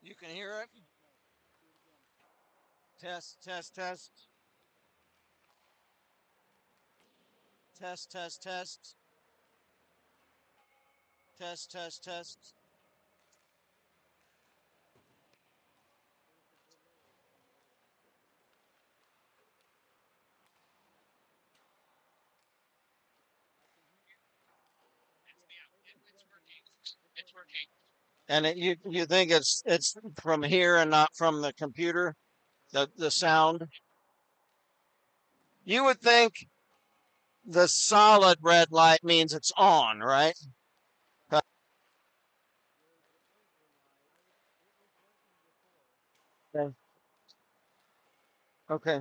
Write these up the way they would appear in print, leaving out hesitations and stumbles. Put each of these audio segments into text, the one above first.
You can hear it. Test, test, test, test, test, test, test, test, test. And you think it's from here and not from the computer, the sound. You would think the solid red light means it's on, right? Okay. Okay.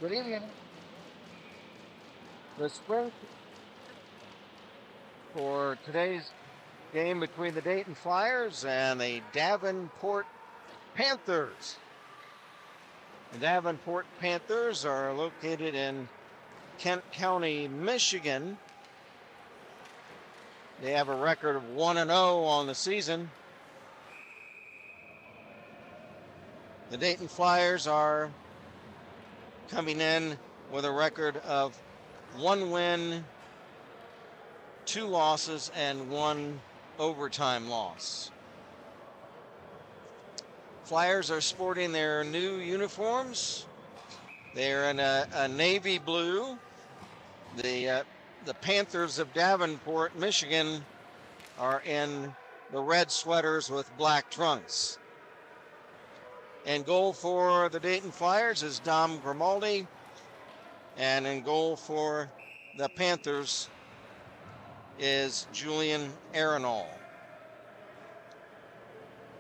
Good evening. The sprint for today's game between the Dayton Flyers and the Davenport Panthers. The Davenport Panthers are located in Kent County, Michigan. They have a record of 1-0 on the season. The Dayton Flyers are coming in with a record of 1 win, 2 losses, and 1 overtime loss. Flyers are sporting their new uniforms. They're in a navy blue. The Panthers of Davenport, Michigan, are in the red sweaters with black trunks. In goal for the Dayton Flyers is Dom Grimaldi, and in goal for the Panthers is Julian Arenal.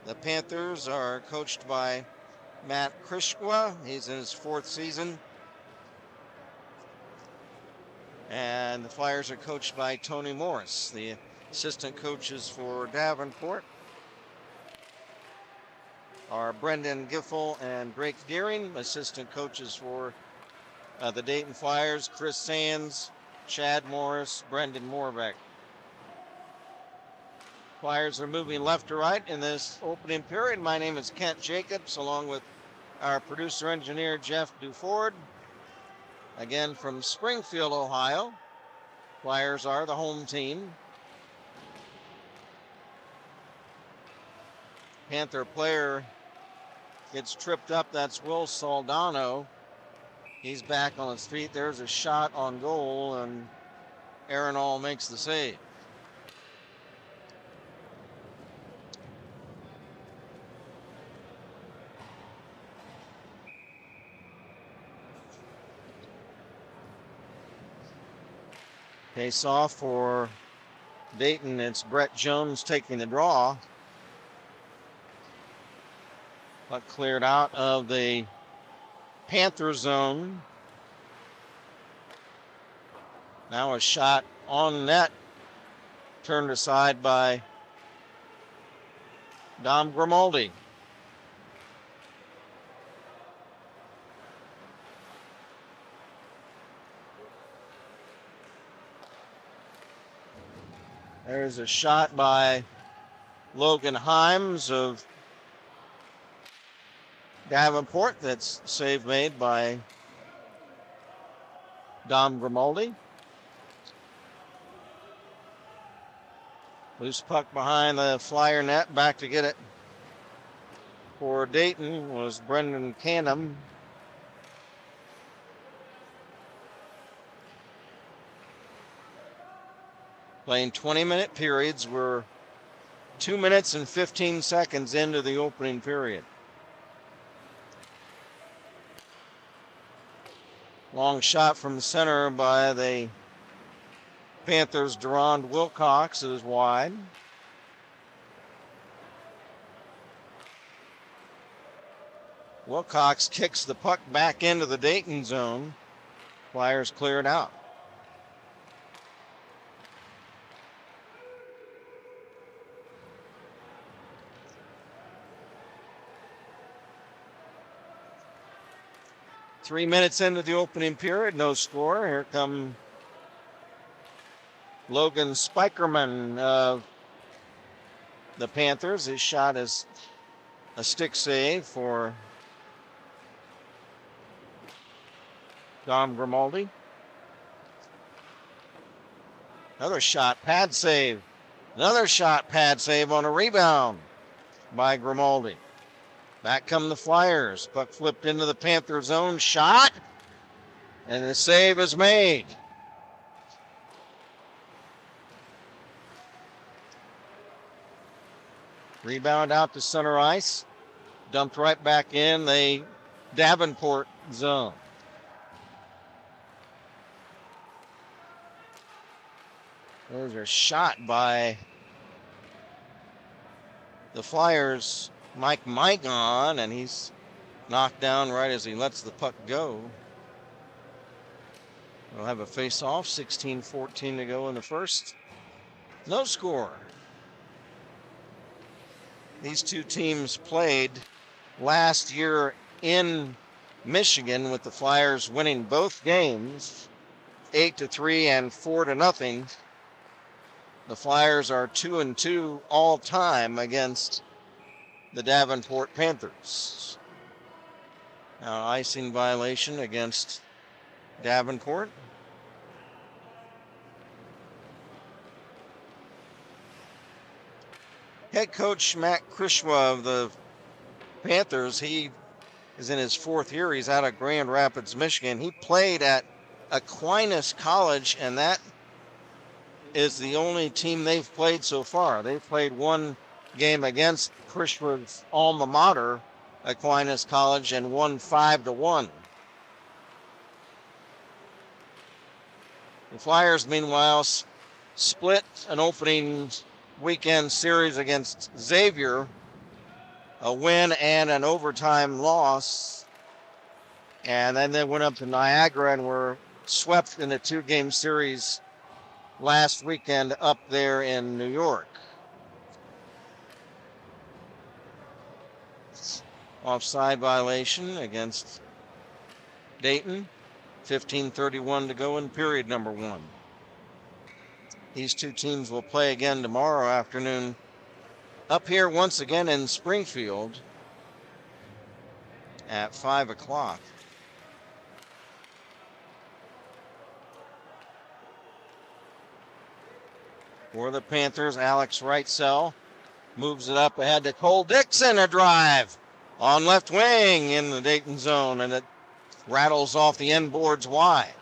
The Panthers are coached by Matt Krishwa. He's in his 4th season. And the Flyers are coached by Tony Morris. The assistant coaches for Davenport are Brendan Giffel and Drake Deering. Assistant coaches for the Dayton Flyers, Chris Sands, Chad Morris, Brendan Moorbeck. Flyers are moving left to right in this opening period. My name is Kent Jacobs, along with our producer-engineer, Jeff Duford. Again, from Springfield, Ohio. Flyers are the home team. Panther player gets tripped up. That's Will Saldano. He's back on his feet. There's a shot on goal, and Arenal makes the save. Face off for Dayton. It's Brett Jones taking the draw. Puck cleared out of the Panther zone. Now a shot on net, turned aside by Dom Grimaldi. There's a shot by Logan Himes of Davenport. That's save made by Dom Grimaldi. Loose puck behind the Flyer net. Back to get it for Dayton was Brendan Canham. Playing 20-minute periods. We're 2 minutes and 15 seconds into the opening period. Long shot from center by the Panthers. Durand Wilcox is wide. Wilcox kicks the puck back into the Dayton zone. Flyers cleared out. Three minutes into the opening period, no score. Here come Logan Spikerman of the Panthers. His shot is a stick save for Dom Grimaldi. Another shot, pad save. Another shot, pad save on a rebound by Grimaldi. Back come the Flyers. Puck flipped into the Panther zone. Shot. And the save is made. Rebound out to center ice. Dumped right back in the Davenport zone. There's a shot by the Flyers' Mike Migon, and he's knocked down right as he lets the puck go. We'll have a face-off, 16-14 to go in the first. No score. These two teams played last year in Michigan with the Flyers winning both games 8-3 and 4-0. The Flyers are 2-2 all time against the Davenport Panthers. Now, icing violation against Davenport. Head coach Matt Krishwa of the Panthers, he is in his fourth year. He's out of Grand Rapids, Michigan. He played at Aquinas College, and that is the only team they've played so far. They've played one game against Krishwa's alma mater, Aquinas College, and won 5-1. The Flyers, meanwhile, split an opening weekend series against Xavier, a win and an overtime loss. And then they went up to Niagara and were swept in a two-game series last weekend up there in New York. Offside violation against Dayton. 15:31 to go in period number 1. These two teams will play again tomorrow afternoon up here once again in Springfield at 5 o'clock. For the Panthers, Alex Wrightsell moves it up ahead to Cole Dixon, a drive on left wing in the Dayton zone, and it rattles off the end boards wide.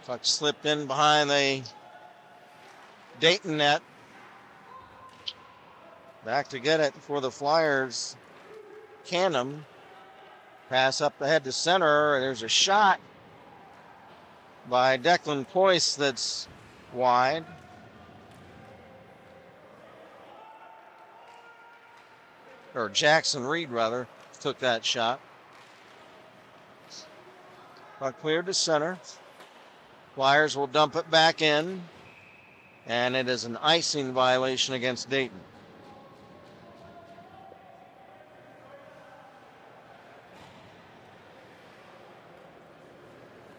Puck slipped in behind the Dayton net. Back to get it for the Flyers. Canham. Pass up ahead to center. There's a shot by Declan Poyce that's wide. Or Jackson Reed, rather, took that shot. Puck cleared to center. Flyers will dump it back in. And it is an icing violation against Dayton.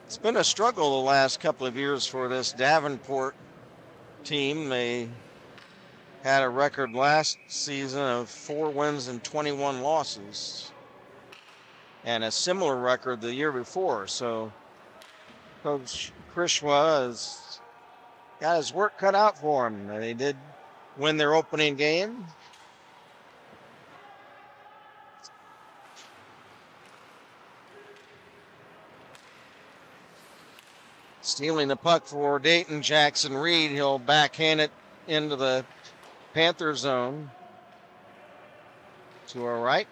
It's been a struggle the last couple of years for this Davenport team. They had a record last season of 4 wins and 21 losses, and a similar record the year before. So Coach Krishwa has got his work cut out for him. They did win their opening game. Stealing the puck for Dayton, Jackson Reed. He'll backhand it into the Panther zone. To our right,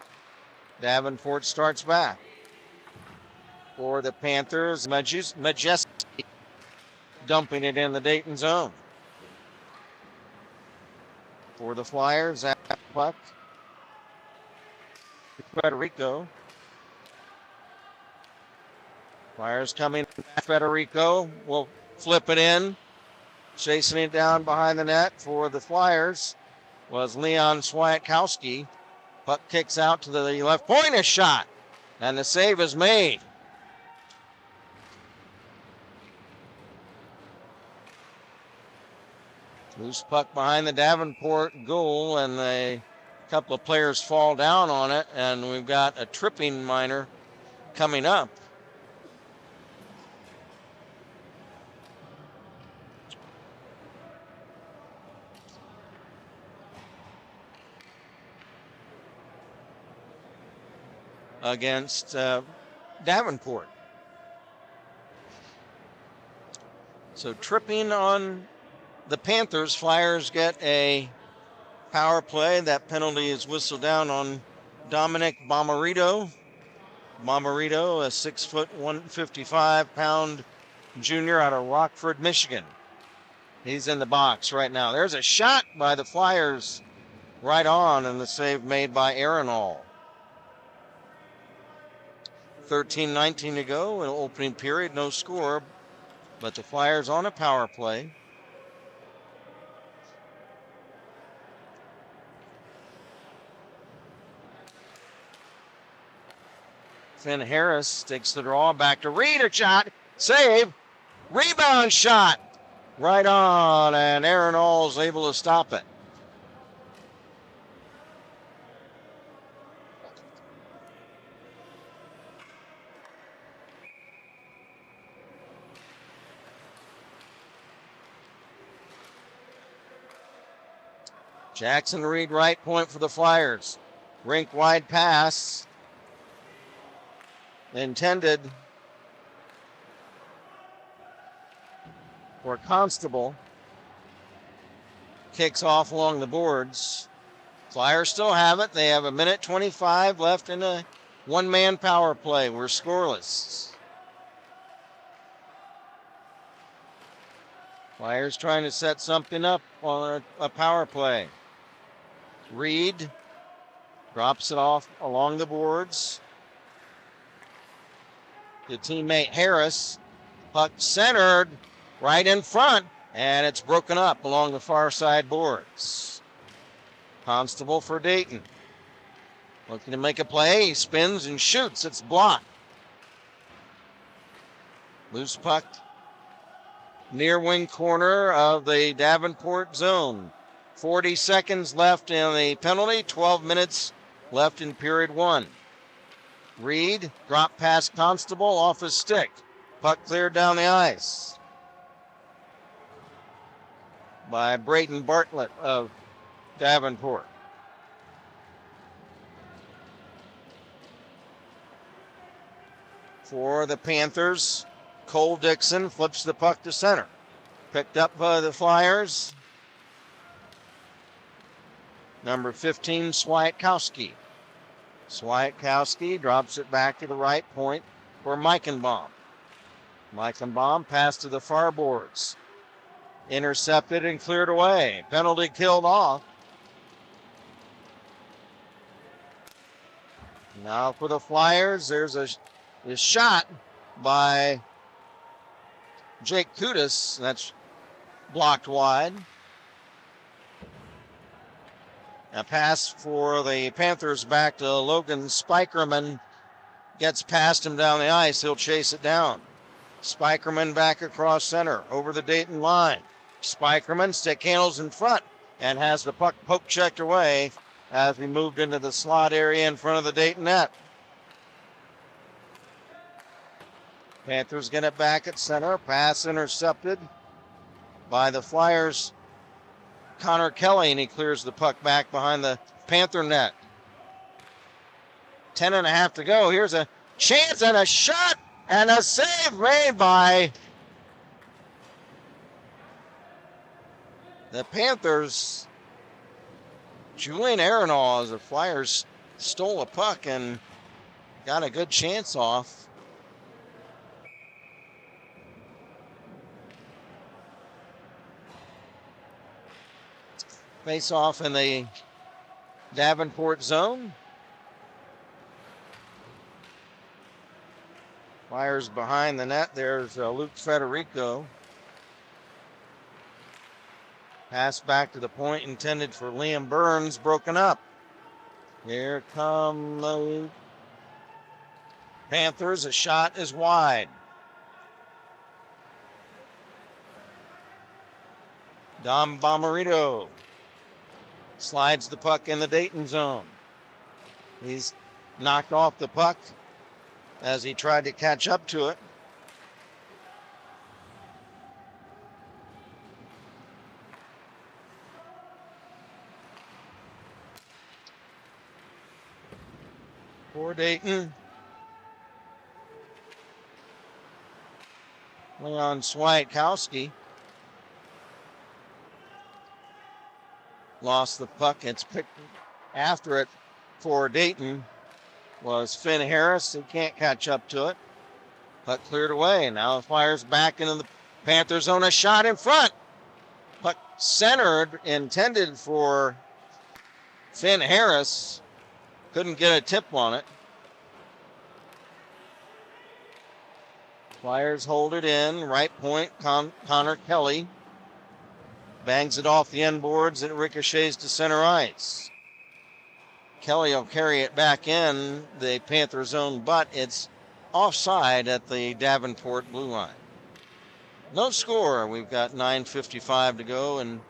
Davenport starts back. For the Panthers, Majestic dumping it in the Dayton zone. For the Flyers, that puck. Federico. Flyers coming back. Federico will flip it in. Chasing it down behind the net for the Flyers was Leon Swiatkowski. Puck kicks out to the left point, a shot, and the save is made. Loose puck behind the Davenport goal, and a couple of players fall down on it, and we've got a tripping minor coming up. Against Davenport. So tripping on the Panthers. Flyers get a power play. That penalty is whistled down on Dominic Bomarito. Bomarito, a 6', 155-pound junior out of Rockford, Michigan. He's in the box right now. There's a shot by the Flyers right on, and the save made by Aaron Hall. 13:19 to go in opening period, no score, but the Flyers on a power play. Finn Harris takes the draw, back to Reed, a shot, save, rebound shot, right on, and Aaron All's able to stop it. Jackson Reed right point for the Flyers. Rink wide pass. Intended for Constable. Kicks off along the boards. Flyers still have it. They have 1:25 left in a one-man power play. We're scoreless. Flyers trying to set something up on a power play. Reed drops it off along the boards. The teammate Harris. Puck centered right in front, and it's broken up along the far side boards. Constable for Dayton. Looking to make a play. He spins and shoots. It's blocked. Loose puck near wing corner of the Davenport zone. 40 seconds left in the penalty. 12 minutes left in period one. Reed, drop past Constable off his stick. Puck cleared down the ice by Brayden Bartlett of Davenport. For the Panthers, Cole Dixon flips the puck to center. Picked up by the Flyers. Number 15, Swiatkowski. Swiatkowski drops it back to the right point for Meichenbaum. Meichenbaum passed to the far boards. Intercepted and cleared away. Penalty killed off. Now for the Flyers, there's a shot by Jake Kudus. That's blocked wide. A pass for the Panthers back to Logan Spikerman. Gets past him down the ice. He'll chase it down. Spikerman back across center over the Dayton line. Spikerman stick handles in front and has the puck poke checked away as we moved into the slot area in front of the Dayton net. Panthers get it back at center. Pass intercepted by the Flyers' Connor Kelly, and he clears the puck back behind the Panther net. 10:30 to go. Here's a chance and a shot and a save made by the Panthers. Julian Arenal, as the Flyers stole a puck and got a good chance off. Face off in the Davenport zone. Flyers behind the net. There's Luke Federico. Pass back to the point intended for Liam Burns, broken up. Here come the Panthers. A shot is wide. Dom Bomarito slides the puck in the Dayton zone. He's knocked off the puck as he tried to catch up to it. For Dayton, Leon Swiatkowski lost the puck. It's picked after it for Dayton was Finn Harris. He can't catch up to it. Puck cleared away. Now the Flyers back into the Panther zone. A shot in front. Puck centered, intended for Finn Harris. Couldn't get a tip on it. Flyers hold it in. Right point, Connor Kelly. Bangs it off the end boards. It ricochets to center ice. Kelly will carry it back in the Panther zone, but it's offside at the Davenport blue line. No score. We've got 9:55 to go in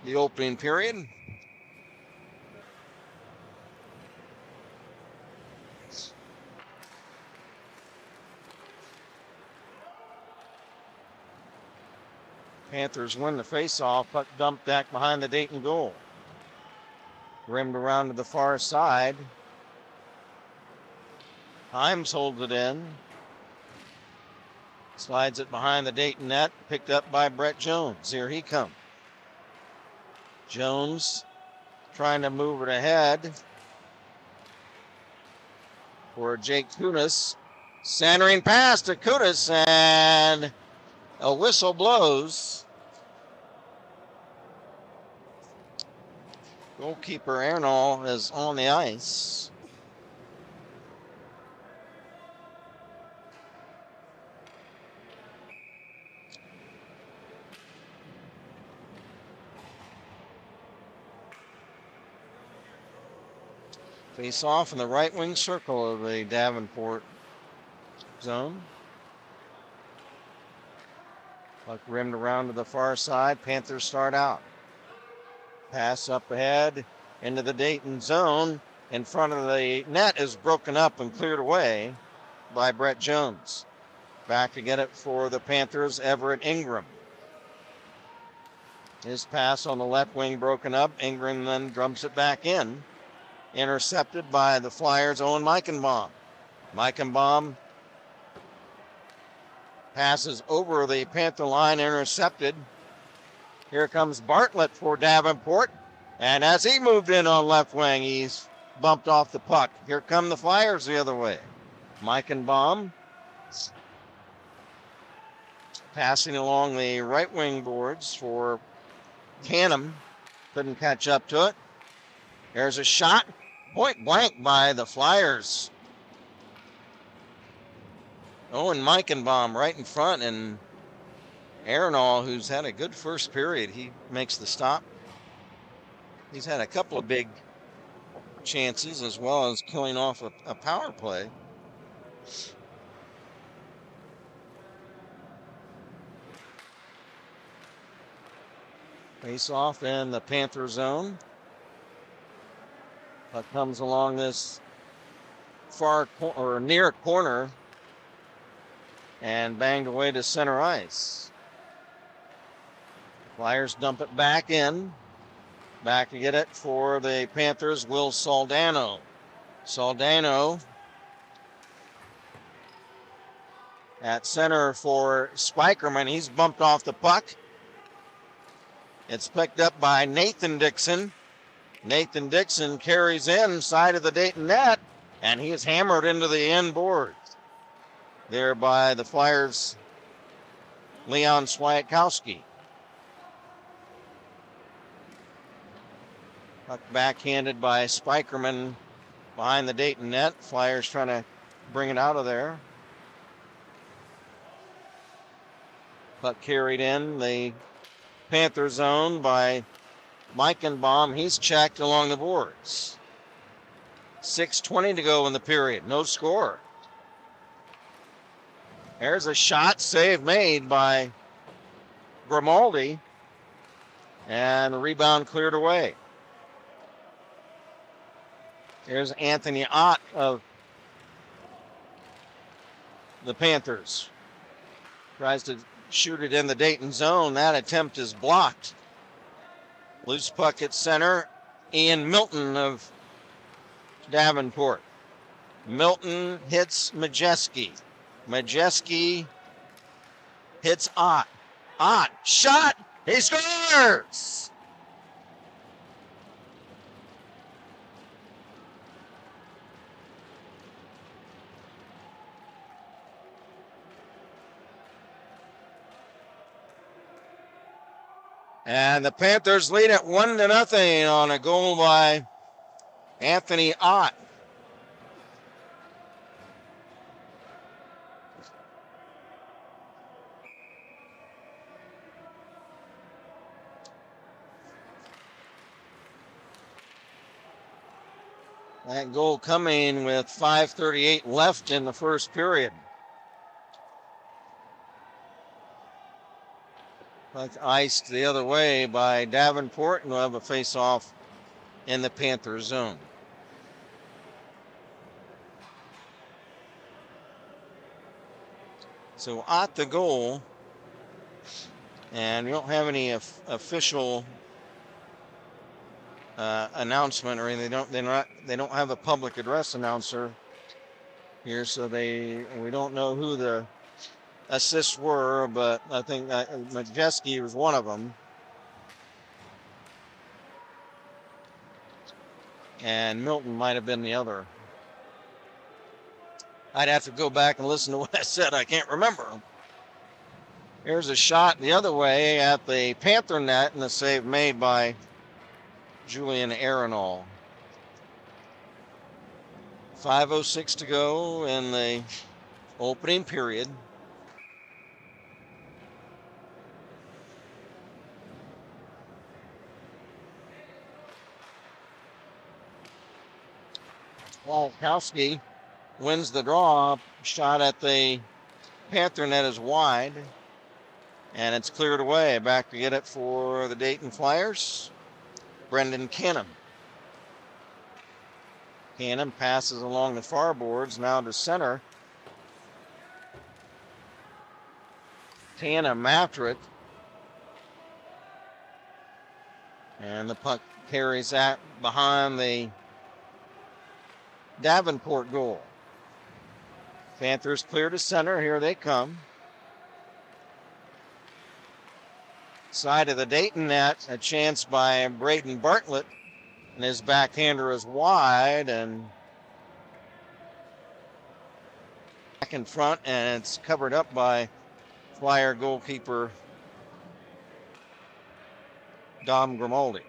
the opening period. Panthers win the faceoff. Puck dumped back behind the Dayton goal. Rimmed around to the far side. Himes holds it in. Slides it behind the Dayton net. Picked up by Brett Jones. Here he comes. Jones trying to move it ahead for Jake Kunis. Centering pass to Kunis, and a whistle blows. Goalkeeper Arnold is on the ice. Face off in the right wing circle of the Davenport zone. Puck rimmed around to the far side. Panthers start out. Pass up ahead into the Dayton zone. In front of the net is broken up and cleared away by Brett Jones. Back to get it for the Panthers, Everett Ingram. His pass on the left wing broken up. Ingram then drums it back in. Intercepted by the Flyers' Owen Meichenbaum. Meichenbaum passes over the Panther line, intercepted. Here comes Bartlett for Davenport. And as he moved in on left wing, he's bumped off the puck. Here come the Flyers the other way. Meichenbaum passing along the right wing boards for Canham. Couldn't catch up to it. There's a shot. Point blank by the Flyers. Owen Meichenbaum right in front, and Arenal, who's had a good first period, he makes the stop. He's had a couple of big chances as well as killing off a power play. Face off in the Panther zone. Puck comes along this far or near corner and banged away to center ice. Flyers dump it back in. Back to get it for the Panthers, Will Soldano. Soldano at center for Spikerman. He's bumped off the puck. It's picked up by Nathan Dixon. Nathan Dixon carries in side of the Dayton net, and he is hammered into the end boards. There by the Flyers' Leon Swiatkowski. Puck backhanded by Spikerman behind the Dayton net. Flyers trying to bring it out of there. Puck carried in the Panther zone by Meichenbaum. He's checked along the boards. 6:20 to go in the period. No score. There's a shot, save made by Grimaldi. And the rebound cleared away. There's Anthony Ott of the Panthers. Tries to shoot it in the Dayton zone. That attempt is blocked. Loose puck at center. Ian Milton of Davenport. Milton hits Majeski. Majeski hits Ott. Ott, shot! He scores! And the Panthers lead at 1-0 on a goal by Anthony Ott. That goal coming with 5:38 left in the first period. Puck iced the other way by Davenport, and we'll have a face-off in the Panthers zone. So at the goal, and we don't have any official announcement or anything. They don't have a public address announcer here, so we don't know who the assists were, but I think Majeski was one of them. And Milton might have been the other. I'd have to go back and listen to what I said. I can't remember. Here's a shot the other way at the Panther net, and a save made by Julian Arenal. 5:06 to go in the opening period. Walkowski wins the draw. Shot at the Panther net is wide, and it's cleared away. Back to get it for the Dayton Flyers, Brendan Canham. Canham passes along the far boards, now to center. Canham after it. And the puck carries that behind the Davenport goal. Panthers clear to center. Here they come. Side of the Dayton net, a chance by Braden Bartlett. And his backhander is wide and back in front, and it's covered up by Flyer goalkeeper Dom Grimaldi.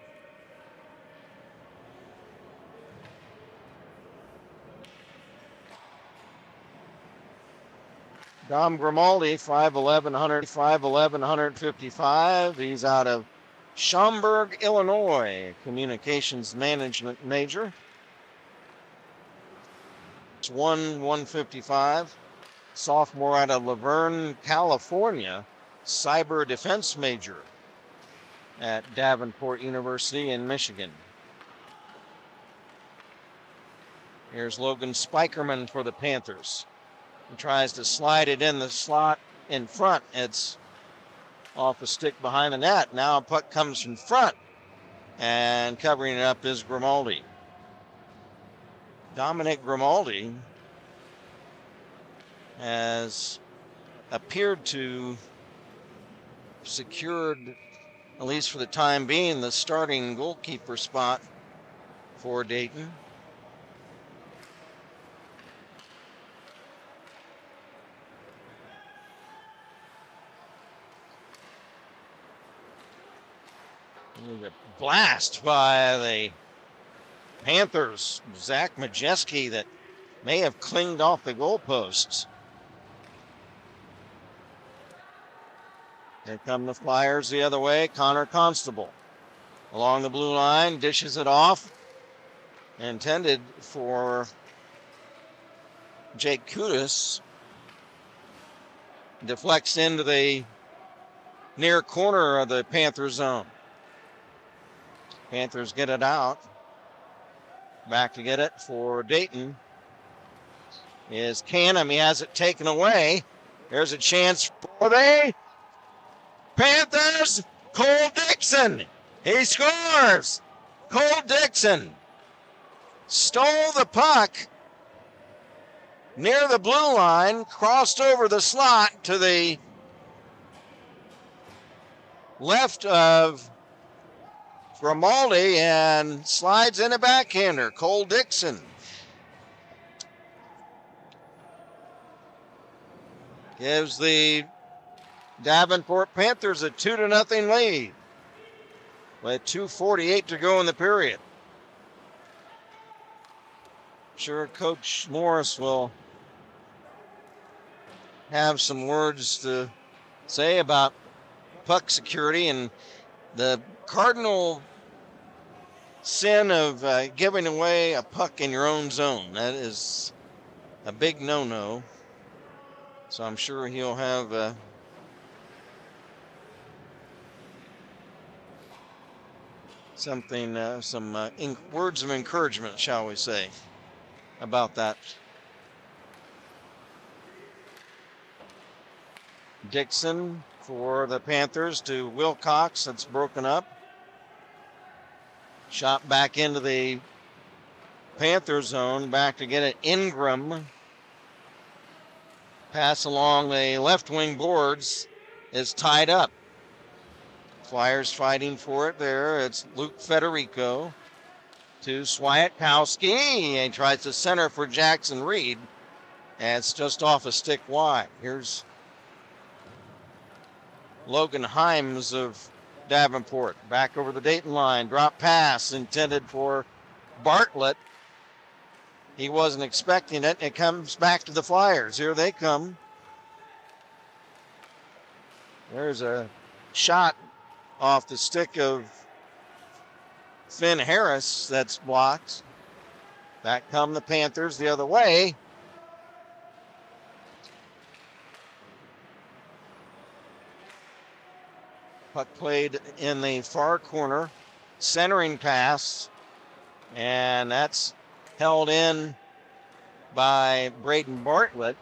Dom Grimaldi, 5'11", 155. He's out of Schaumburg, Illinois, communications management major. It's 155. Sophomore out of Laverne, California, cyber defense major at Davenport University in Michigan. Here's Logan Spikerman for the Panthers. He tries to slide it in the slot in front. It's off a stick behind the net. Now a puck comes from front, and covering it up is Grimaldi. Dominic Grimaldi has appeared to secured, at least for the time being, the starting goalkeeper spot for Dayton. A blast by the Panthers. Zach Majeski that may have clinged off the goalposts. Here come the Flyers the other way. Connor Constable along the blue line, dishes it off. Intended for Jake Kudus. Deflects into the near corner of the Panther zone. Panthers get it out. Back to get it for Dayton is Canham. He has it taken away. There's a chance for the Panthers. Cole Dixon. He scores. Cole Dixon stole the puck near the blue line, crossed over the slot to the left of Grimaldi and slides in a backhander. Cole Dixon gives the Davenport Panthers a 2-0 lead with 2:48 to go in the period. I'm sure Coach Morris will have some words to say about puck security, and the Cardinal sin of giving away a puck in your own zone. That is a big no-no. So I'm sure he'll have something, some words of encouragement, shall we say, about that. Dixon for the Panthers to Wilcox. That's broken up. Shot back into the Panther zone. Back to get it. Ingram. Pass along the left wing boards is tied up. Flyers fighting for it there. It's Luke Federico to Swiatkowski. And tries to center for Jackson Reed. And it's just off a stick wide. Here's Logan Himes of Davenport. Back over the Dayton line. Drop pass intended for Bartlett. He wasn't expecting it. It comes back to the Flyers. Here they come. There's a shot off the stick of Finn Harris that's blocked. Back come the Panthers the other way. Puck played in the far corner. Centering pass. And that's held in by Braden Bartlett.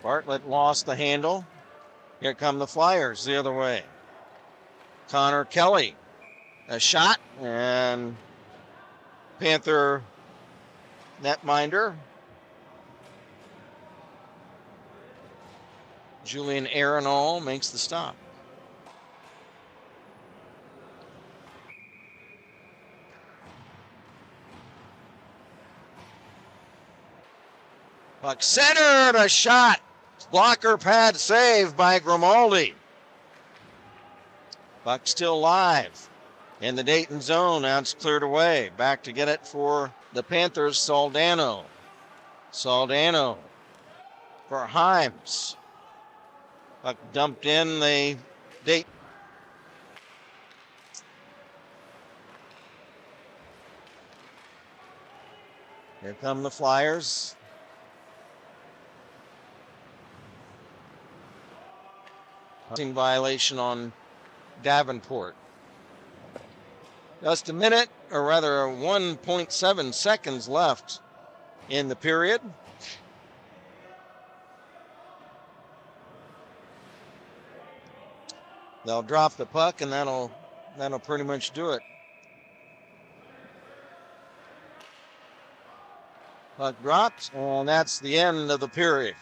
Bartlett lost the handle. Here come the Flyers the other way. Connor Kelly. A shot. And Panther netminder Julian Arenal makes the stop. Puck centered, a shot. Blocker pad save by Grimaldi. Puck still live in the Dayton zone. Now it's cleared away. Back to get it for the Panthers, Soldano. Soldano for Himes. Puck dumped in the Dayton. Here come the Flyers. Violation on Davenport. Just a minute, or rather 1.7 seconds left in the period. They'll drop the puck, and that'll pretty much do it. Puck dropped, and that's the end of the period.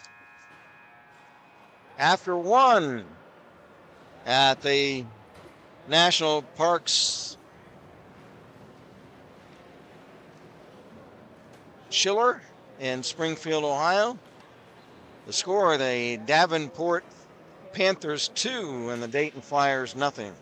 After one at the National Parks Schiller in Springfield, Ohio. The score, the Davenport Panthers 2 and the Dayton Flyers nothing.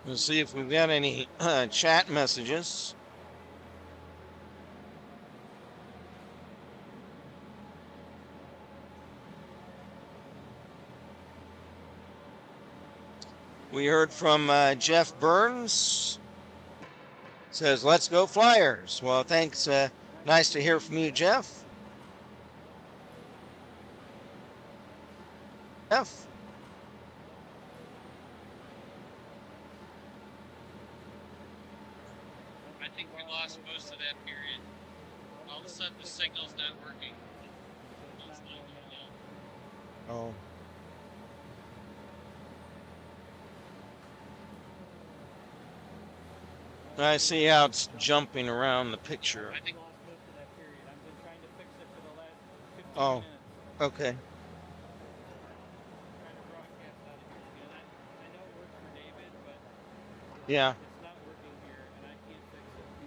We'll see if we've got any chat messages. We heard from Jeff Burns. Says, let's go Flyers. Well, thanks. Nice to hear from you, Jeff. Jeff. I think we lost most of that period. All of a sudden, the signal's not working. Oh. I see how it's jumping around the picture. I think Oh, okay. Yeah.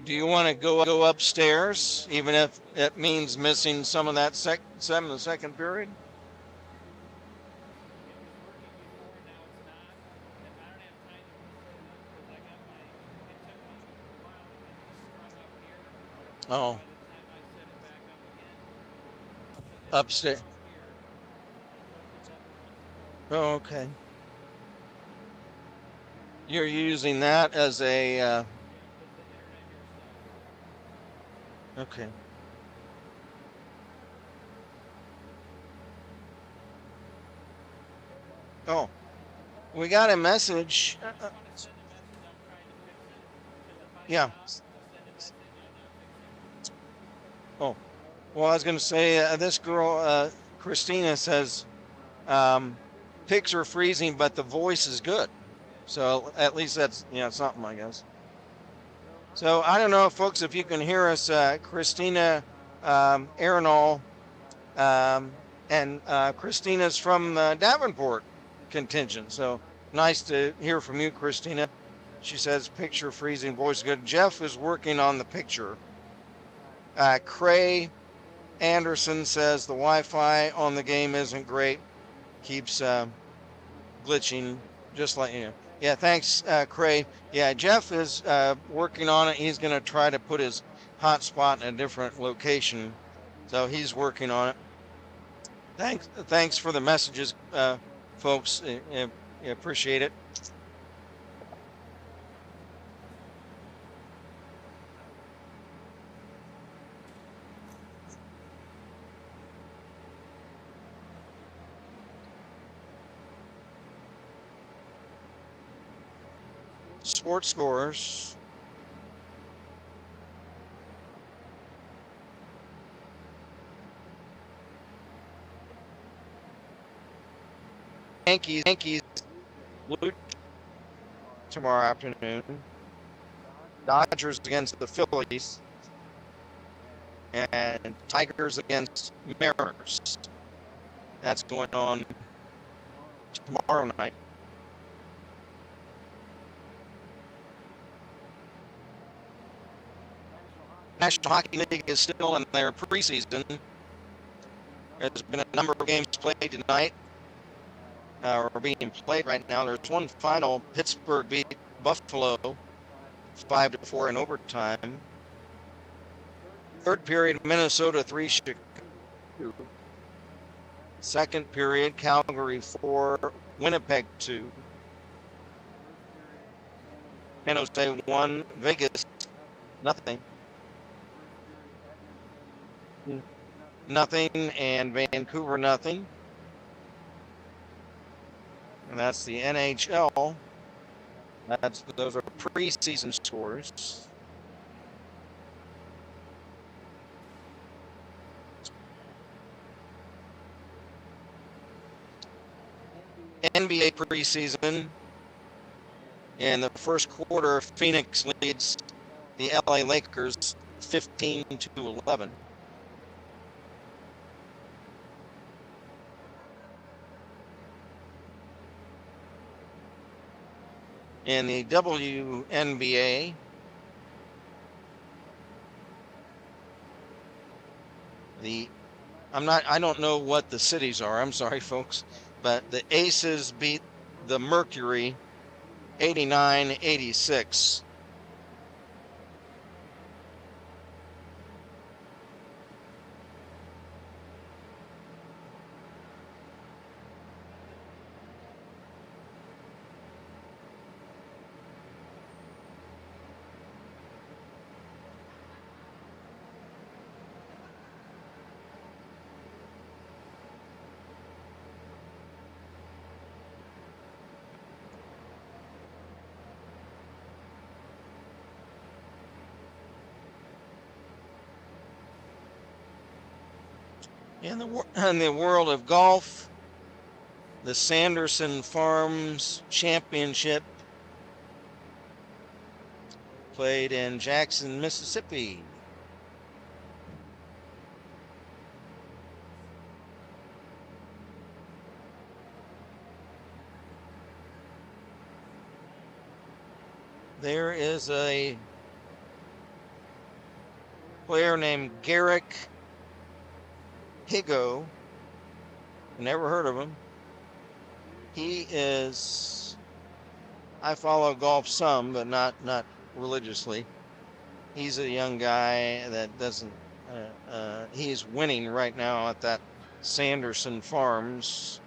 Do you want to go upstairs, even if it means missing some of that some of the second period? Oh, upstairs. Oh, okay. You're using that as a okay. Oh, we got a message. Yeah. Oh, well, I was going to say this girl, Christina, says pics are freezing, but the voice is good. So at least that's something, I guess. So I don't know, folks, if you can hear us, Christina Arenal, um, and Christina's from the Davenport contingent. So nice to hear from you, Christina. She says picture freezing, voice good. Jeff is working on the picture. Cray Anderson says the Wi-Fi on the game isn't great. Keeps glitching, just like you know. Yeah, thanks, Cray. Yeah, Jeff is working on it. He's going to try to put his hotspot in a different location, so he's working on it. Thanks for the messages, folks. Appreciate it. Sports scores. Yankees lose tomorrow afternoon. Dodgers against the Phillies, and Tigers against Mariners. That's going on tomorrow night. National Hockey League is still in their preseason. There's been a number of games played tonight, or being played right now. There's one final. Pittsburgh beat Buffalo 5-4 in overtime. Third period, Minnesota 3, Chicago 2. Second period, Calgary 4, Winnipeg 2. San Jose 1, Vegas nothing. Nothing, and Vancouver nothing. And that's the NHL. Those are preseason scores. NBA preseason. In the first quarter, Phoenix leads the LA Lakers 15-11. In the WNBA, I don't know what the cities are. I'm sorry, folks, but the Aces beat the Mercury 89-86. In the world of golf, the Sanderson Farms Championship played in Jackson, Mississippi. There is a player named Garrick Higo. Never heard of him. He is, I follow golf some, but not religiously. He's a young guy that doesn't, he's winning right now at that Sanderson Farms.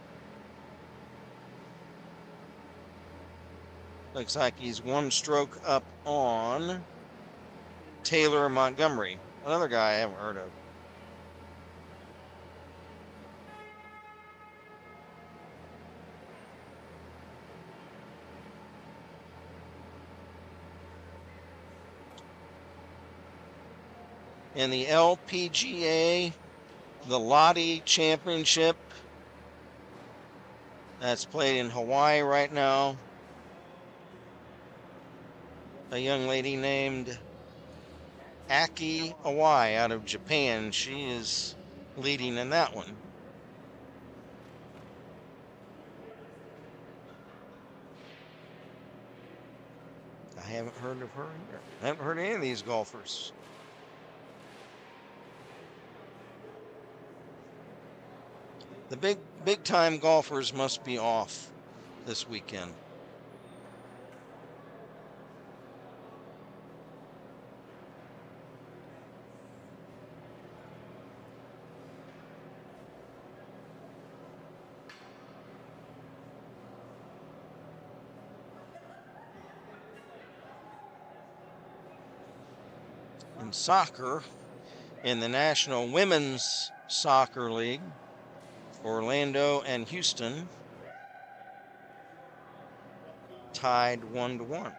Looks like he's one stroke up on Taylor Montgomery, another guy I haven't heard of. In the LPGA, the Lottie Championship, that's played in Hawaii right now. A young lady named Aki Awai out of Japan, she is leading in that one. I haven't heard of her either. I haven't heard of any of these golfers. The big time golfers must be off this weekend. In soccer, in the National Women's Soccer League, Orlando and Houston tied 1-1.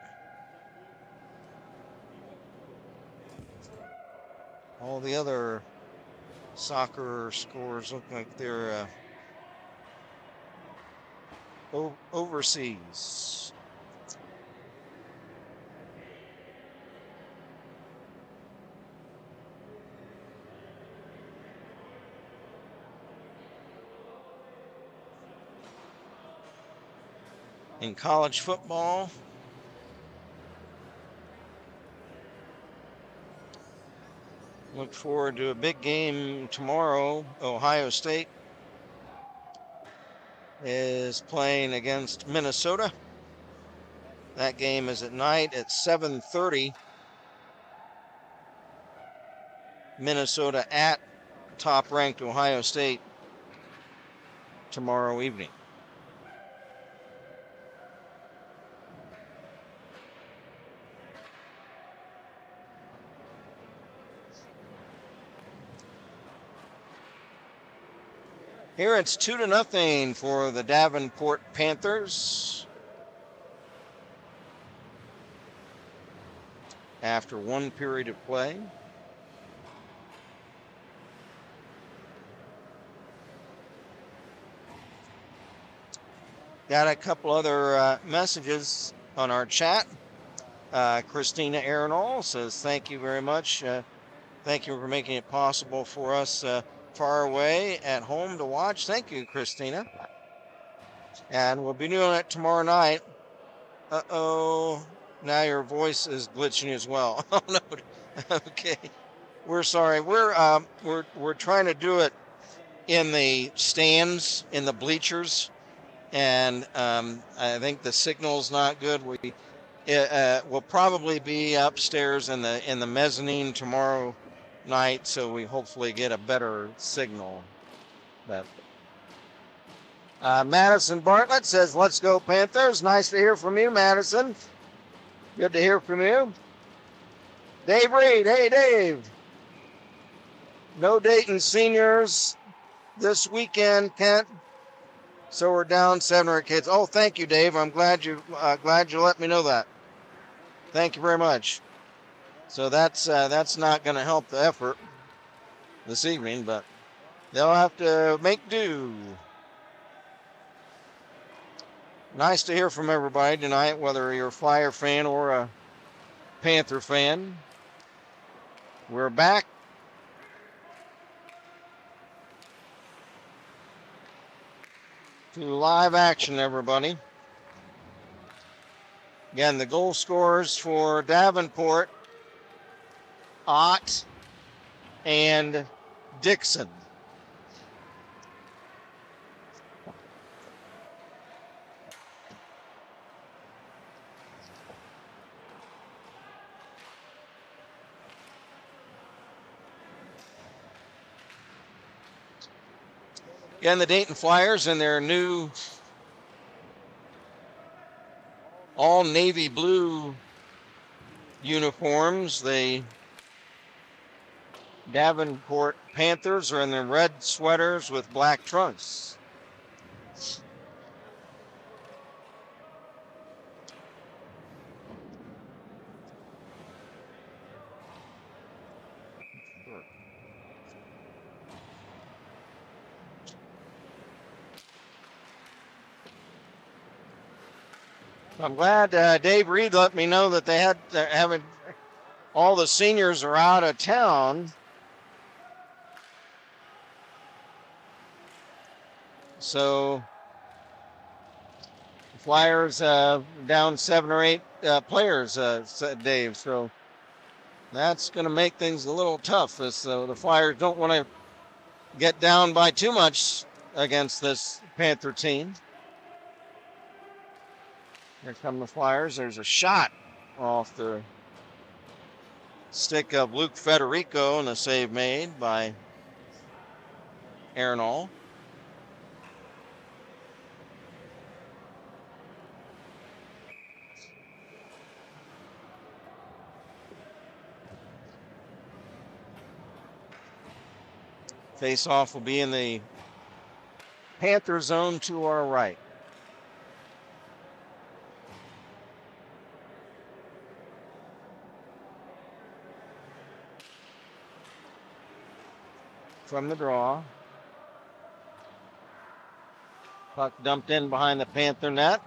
All the other soccer scores look like they're overseas. In college football, look forward to a big game tomorrow. Ohio State is playing against Minnesota. That game is at night at 7:30. Minnesota at top-ranked Ohio State tomorrow evening. Here it's 2-0 for the Davenport Panthers after one period of play. Got a couple other messages on our chat. Christina Arenall says, thank you very much. Thank you for making it possible for us far away at home to watch. Thank you, Christina. And we'll be doing it tomorrow night. Uh-oh. Now your voice is glitching as well. Oh, no. Okay. We're sorry. We're trying to do it in the stands, in the bleachers. And I think the signal's not good. We'll probably be upstairs in the mezzanine tomorrow night, so we hopefully get a better signal. But Madison Bartlett says, let's go Panthers. Nice to hear from you, Madison. Good to hear from you. Dave Reed. Hey, Dave. No Dayton seniors this weekend, Kent. So we're down 7 or 8 kids. Oh, thank you, Dave. I'm glad you let me know that. Thank you very much. So that's not going to help the effort this evening, but they'll have to make do. Nice to hear from everybody tonight, whether you're a Flyer fan or a Panther fan. We're back. To live action, everybody. Again, the goal scorers for Davenport, Ott and Dixon. Again, the Dayton Flyers in their new all navy blue uniforms. The Davenport Panthers are in their red sweaters with black trunks. I'm glad Dave Reed let me know that they had having all the seniors are out of town. So the Flyers down 7 or 8 players, said Dave. So that's going to make things a little tough. As the Flyers don't want to get down by too much against this Panther team. Here come the Flyers. There's a shot off the stick of Luke Federico and a save made by Arenal. Face-off will be in the Panther zone to our right. From the draw. Puck dumped in behind the Panther net.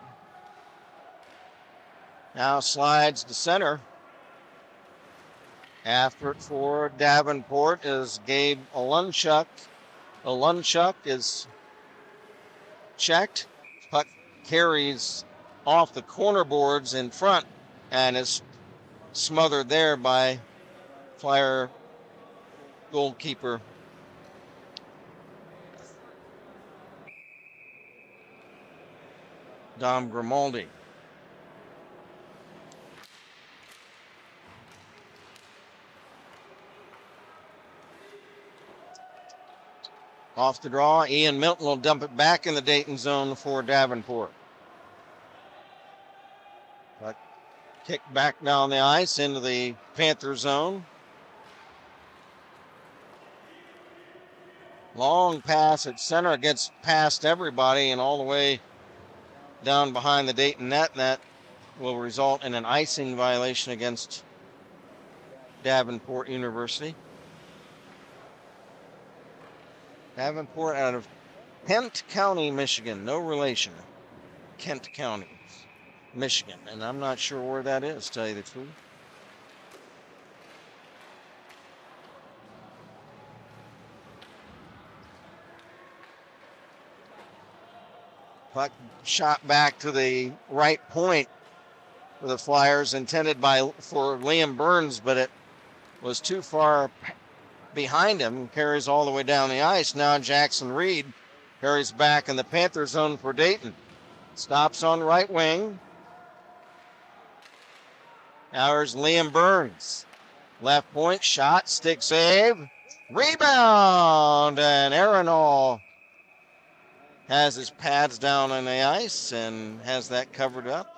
Now slides to center. After it for Davenport is Gabe Olunchuk. Olunchuk is checked. Puck carries off the corner boards in front and is smothered there by Flyer goalkeeper Dom Grimaldi. Off the draw, Ian Milton will dump it back in the Dayton zone for Davenport. But kicked back down the ice into the Panther zone. Long pass at center, gets past everybody and all the way down behind the Dayton net, and that will result in an icing violation against Davenport University. Davenport out of Kent County, Michigan. No relation. Kent County, Michigan. And I'm not sure where that is, to tell you the truth. Puck shot back to the right point for the Flyers, intended for Liam Burns, but it was too far behind him, carries all the way down the ice. Now Jackson Reed carries back in the Panther zone for Dayton. Stops on right wing. Now here's Liam Burns. Left point, shot, stick save, rebound, and Arenal has his pads down on the ice and has that covered up.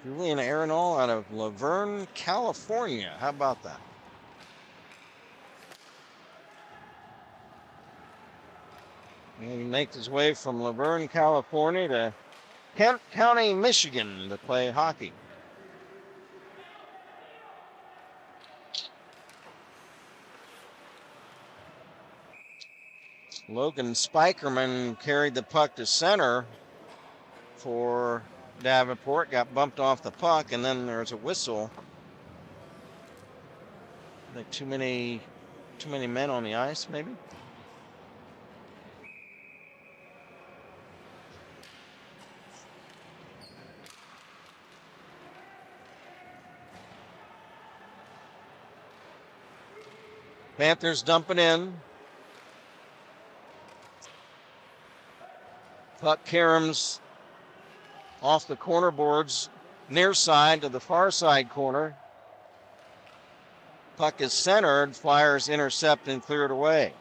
Julian Arenal out of Laverne, California. How about that? And he makes his way from Laverne, California to Kent County, Michigan to play hockey. Logan Spikerman carried the puck to center for Davenport, got bumped off the puck, and then there's a whistle. I think too many men on the ice, maybe. Panthers dump it in. Puck caroms off the corner boards, near side to the far side corner. Puck is centered, Flyers intercept and clear it away.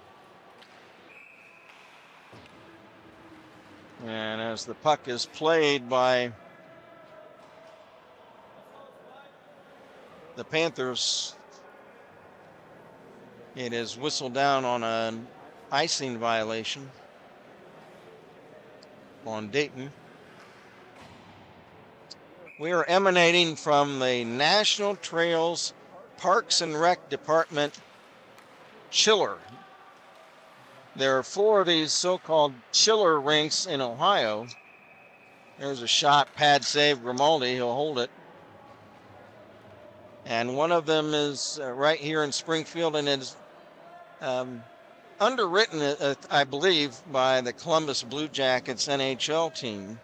And as the puck is played by the Panthers, it is whistled down on an icing violation on Dayton. We are emanating from the National Trails Parks and Rec Department chiller. There are 4 of these so-called chiller rinks in Ohio. There's a shot, pad save, Grimaldi, he'll hold it. And one of them is right here in Springfield, and it's underwritten, I believe, by the Columbus Blue Jackets NHL team.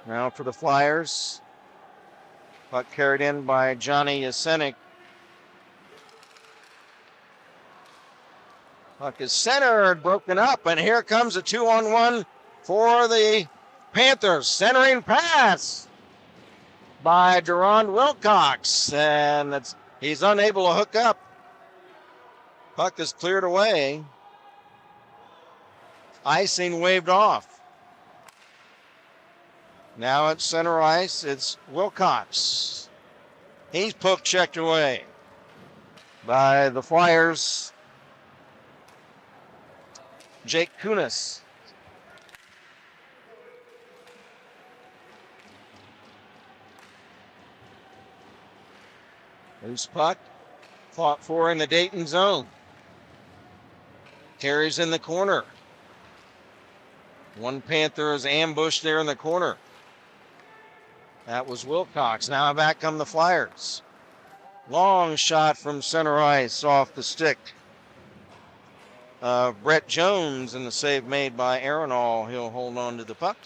Now for the Flyers. Puck carried in by Johnny Yasenik. Puck is centered, broken up, and here comes a 2-on-1 for the Panthers. Centering pass by Durand Wilcox, and he's unable to hook up. Puck is cleared away. Icing waved off. Now at center ice, it's Wilcox. He's poke checked away by the Flyers. Jake Kunis. Loose puck, fought for in the Dayton zone. Carries in the corner. One Panther is ambushed there in the corner. That was Wilcox. Now back come the Flyers. Long shot from center ice off the stick. Brett Jones, and the save made by Arenal. He'll hold on to the puck.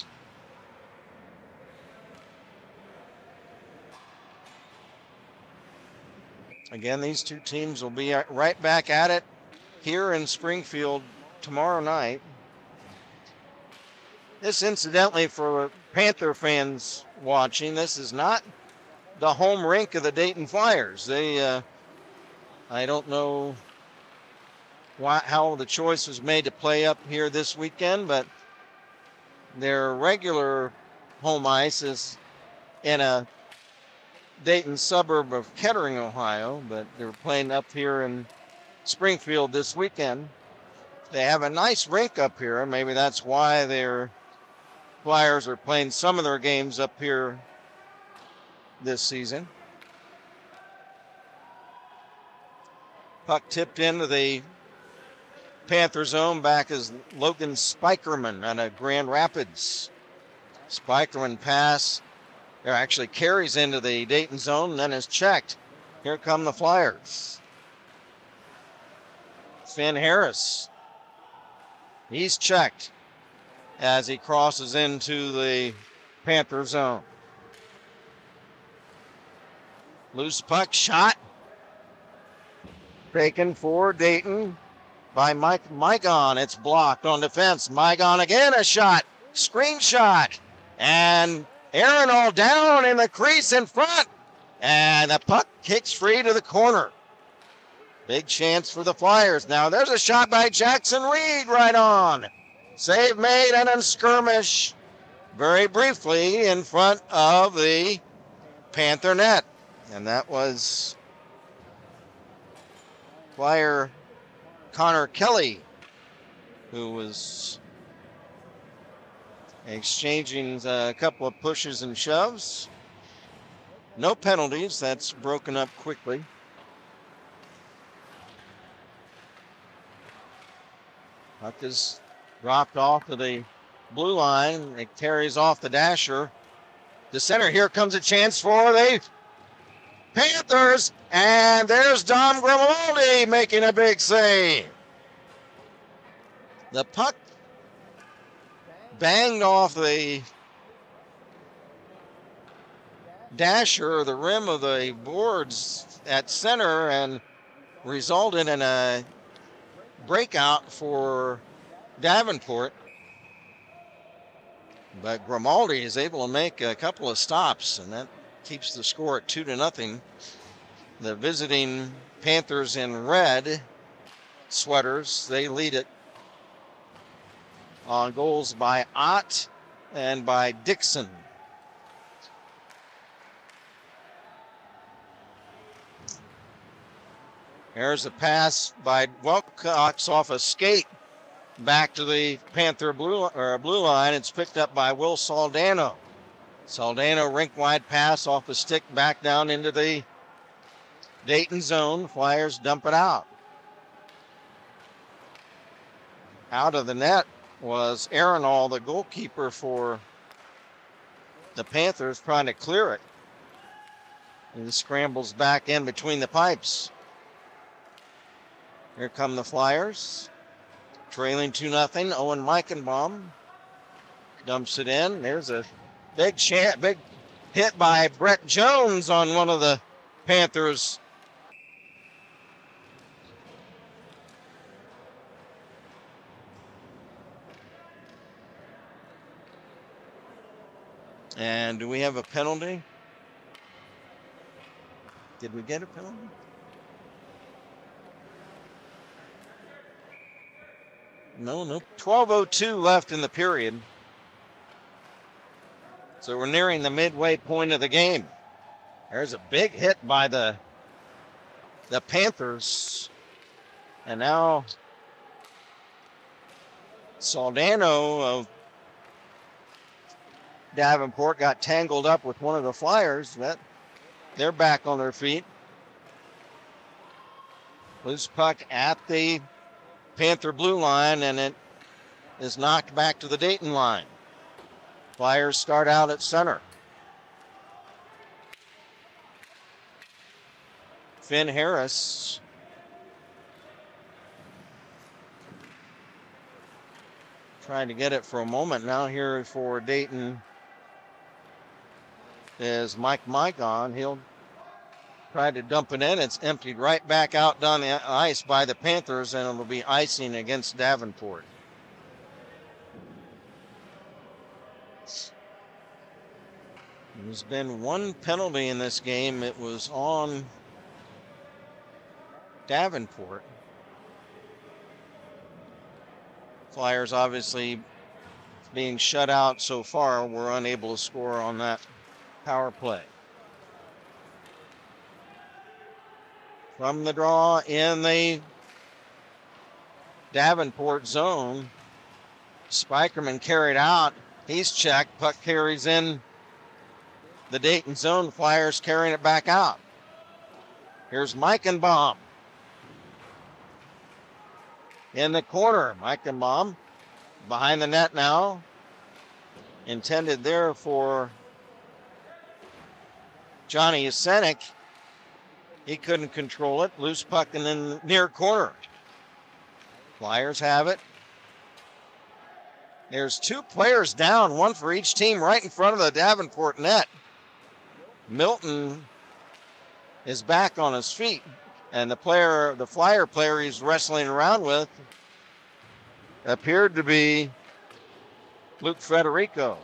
Again, these two teams will be right back at it here in Springfield tomorrow night. This, incidentally, for Panther fans watching, this is not the home rink of the Dayton Flyers. I don't know how the choice was made to play up here this weekend, but their regular home ice is in a Dayton suburb of Kettering, Ohio, but they're playing up here in Springfield this weekend. They have a nice rink up here, and maybe that's why their Flyers are playing some of their games up here this season. Puck tipped into the Panther zone. Back is Logan Spikerman out of Grand Rapids. Spikerman pass, or actually carries into the Dayton zone and then is checked. Here come the Flyers. Finn Harris. He's checked as he crosses into the Panther zone. Loose puck shot. Taken for Dayton by Mike Mygon. It's blocked on defense. Mygon again, a shot. Screen shot. And Arenal down in the crease in front. And the puck kicks free to the corner. Big chance for the Flyers. Now there's a shot by Jackson Reed right on. Save made and a skirmish very briefly in front of the Panther net. And that was Flyer Connor Kelly, who was exchanging a couple of pushes and shoves. No penalties. That's broken up quickly. Puck is dropped off to the blue line. It carries off the dasher. The center. Here comes a chance for the Panthers. And there's Dom Grimaldi making a big save. The puck banged off the dasher, the rim of the boards at center, and resulted in a breakout for Davenport. But Grimaldi is able to make a couple of stops, and that keeps the score at 2-0. The visiting Panthers in red sweaters, they lead it on goals by Ott and by Dixon. There's a pass by Wilcox off a skate back to the Panther blue line. It's picked up by Will Saldano. Saldano rink-wide pass off a stick back down into the Dayton zone. Flyers dump it out. Out of the net was Arenal, the goalkeeper for the Panthers, trying to clear it. And he scrambles back in between the pipes. Here come the Flyers. Trailing 2-0. Owen Meichenbaum dumps it in. There's a big hit by Brett Jones on one of the Panthers. And do we have a penalty? Did we get a penalty? No. 12:02 left in the period. So we're nearing the midway point of the game. There's a big hit by the Panthers. And now Saldano of Davenport got tangled up with one of the Flyers. They're back on their feet. Loose puck at the Panther blue line, and it is knocked back to the Dayton line. Flyers start out at center. Finn Harris trying to get it for a moment. Now here for Dayton is Mike Maicon. He'll try to dump it in. It's emptied right back out down the ice by the Panthers, and it'll be icing against Davenport. There's been one penalty in this game. It was on Davenport. Flyers obviously being shut out so far, were unable to score on that power play. From the draw in the Davenport zone, Spikerman carried out. He's checked. Puck carries in the Dayton zone. Flyers carrying it back out. Here's Meichenbaum in the corner. Meichenbaum behind the net now. Intended there for Johnny Yasenik. He couldn't control it. Loose puck in the near corner. Flyers have it. There's two players down, one for each team, right in front of the Davenport net. Milton is back on his feet, and the Flyer player he's wrestling around with appeared to be Luke Federico.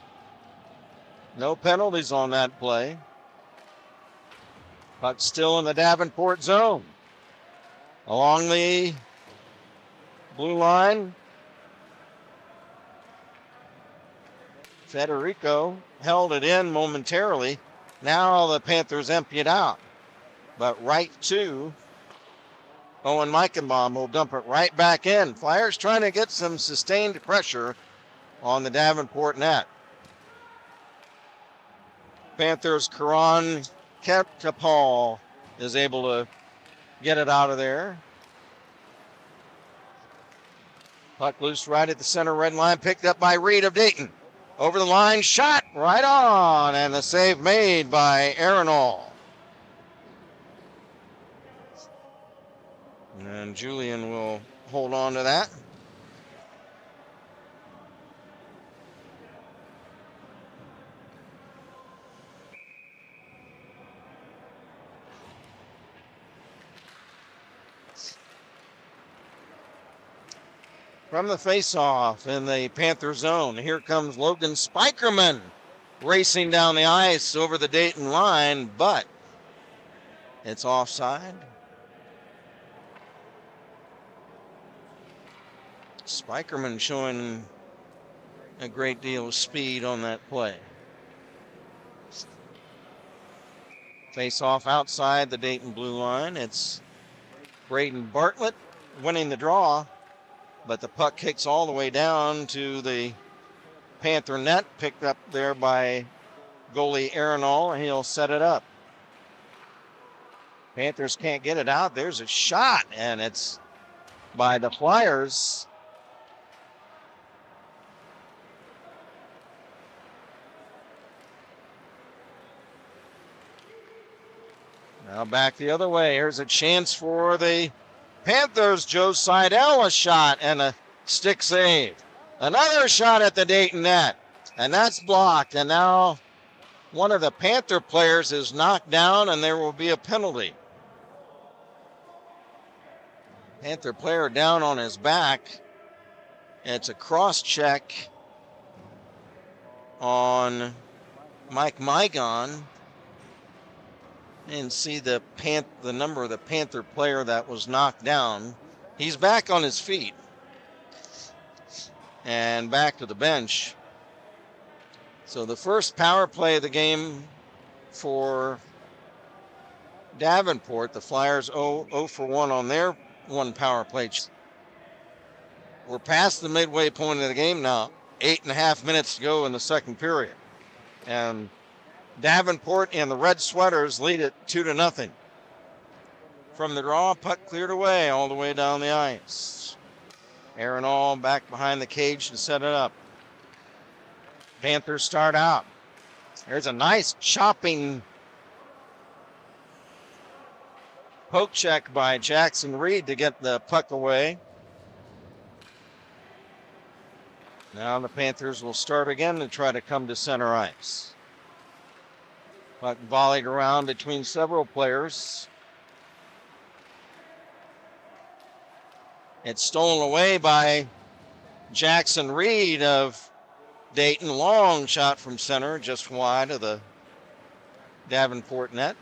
No penalties on that play. Puck still in the Davenport zone. Along the blue line, Federico held it in momentarily. Now the Panthers empty it out. But right to Owen Meichenbaum will dump it right back in. Flyers trying to get some sustained pressure on the Davenport net. Panthers' Karan Ketapal is able to get it out of there. Puck loose right at the center red line, picked up by Reed of Dayton. Over the line, shot right on, and the save made by Arenal. And Julian will hold on to that. From the faceoff in the Panther zone, here comes Logan Spikerman racing down the ice over the Dayton line, but it's offside. Spikerman showing a great deal of speed on that play. Face-off outside the Dayton blue line. It's Braden Bartlett winning the draw, but the puck kicks all the way down to the Panther net, picked up there by goalie Arenal, and he'll set it up. Panthers can't get it out. There's a shot, and it's by the Flyers. Now back the other way. Here's a chance for the Panthers. Joe Seidel, a shot and a stick save. Another shot at the Dayton net, and that's blocked. And now one of the Panther players is knocked down, and there will be a penalty. Panther player down on his back. It's a cross check on Mike Mygon. And see the number of the Panther player that was knocked down. He's back on his feet and back to the bench. So the first power play of the game for Davenport. The Flyers 0 for 1 on their one power play. We're past the midway point of the game now. 8.5 minutes to go in the second period. And Davenport and the Red Sweaters lead it 2-0. From the draw, puck cleared away all the way down the ice. Arenal back behind the cage to set it up. Panthers start out. There's a nice chopping poke check by Jackson Reed to get the puck away. Now the Panthers will start again to try to come to center ice. Puck volleyed around between several players. It's stolen away by Jackson Reed of Dayton. Long shot from center, just wide of the Davenport net.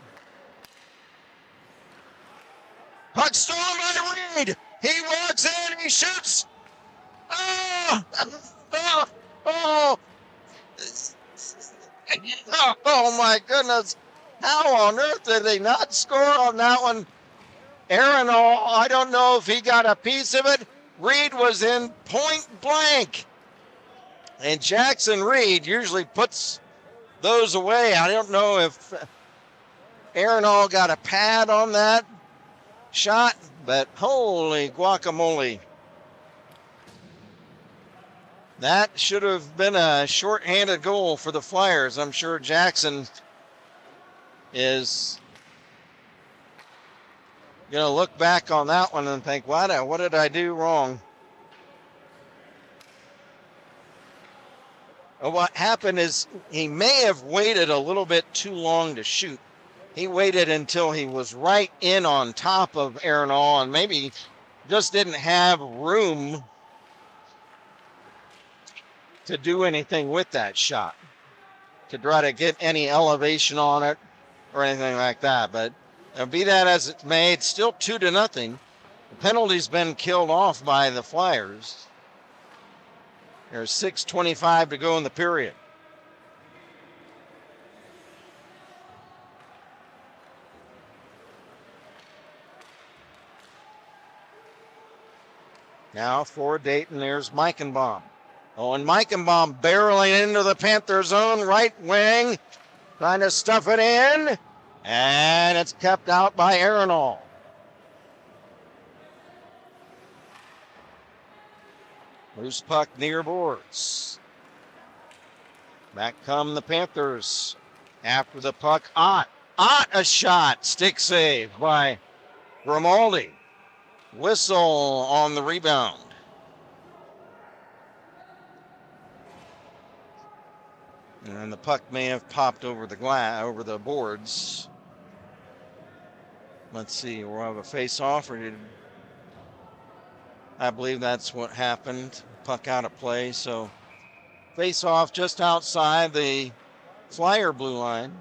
Puck stolen by Reed. He walks in, he shoots. Oh! Oh! Oh! Oh my goodness. How on earth did they not score on that one? Arenal, I don't know if he got a piece of it. Reed was in point blank. And Jackson Reed usually puts those away. I don't know if Arenal got a pad on that shot, but holy guacamole. That should have been a shorthanded goal for the Flyers. I'm sure Jackson is going to look back on that one and think, what did I do wrong? What happened is he may have waited a little bit too long to shoot. He waited until he was right in on top of Arenal and maybe just didn't have room to do anything with that shot, to try to get any elevation on it or anything like that. But be that as it may, it's still 2-0. The penalty's been killed off by the Flyers. There's 6:25 to go in the period. Now for Dayton, there's Meichenbaum. Oh, and Meichenbaum barreling into the Panther zone, right wing. trying to stuff it in, and it's kept out by Arenal. Loose puck near boards. Back come the Panthers. After the puck, Ott a shot. Stick save by Grimaldi. Whistle on the rebound. And the puck may have popped over the boards. Let's see, we'll have a face-off, or I believe that's what happened. Puck out of play, so face-off just outside the Flyer blue line.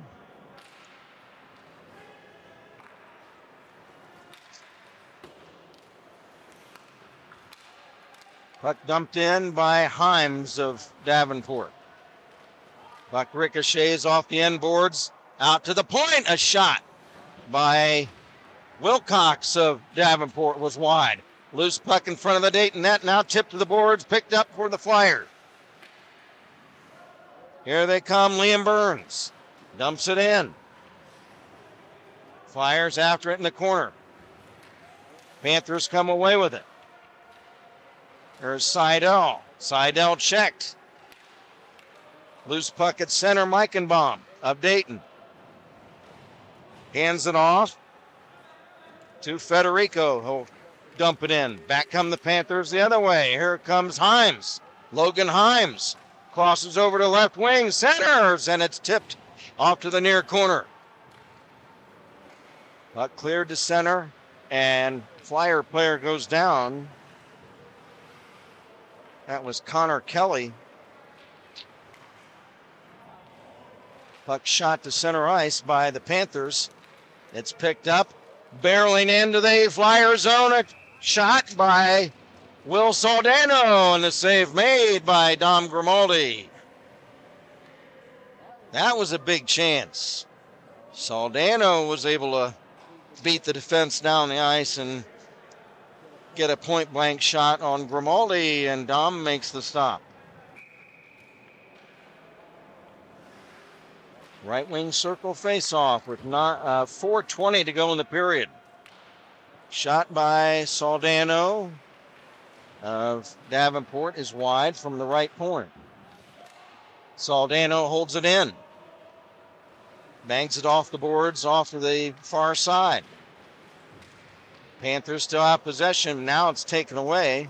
Puck dumped in by Himes of Davenport. Puck ricochets off the end boards, out to the point. A shot by Wilcox of Davenport was wide. Loose puck in front of the Dayton net, now tipped to the boards, picked up for the Flyers. Here they come, Liam Burns. Dumps it in. Flyers after it in the corner. Panthers come away with it. There's Seidel. Seidel checked. Loose puck at center, Meichenbaum of Dayton. Hands it off to Federico. He'll dump it in. Back come the Panthers the other way. Here comes Himes. Logan Himes crosses over to left wing, centers, and it's tipped off to the near corner. Puck cleared to center, and Flyer player goes down. That was Connor Kelly. Puck shot to center ice by the Panthers. It's picked up, barreling into the Flyer zone. A shot by Will Saldano, and the save made by Dom Grimaldi. That was a big chance. Saldano was able to beat the defense down the ice and get a point-blank shot on Grimaldi, and Dom makes the stop. Right wing circle face-off with 4:20 to go in the period. Shot by Saldano of Davenport is wide from the right point. Saldano holds it in. Bangs it off the boards, off to the far side. Panthers still have possession. Now it's taken away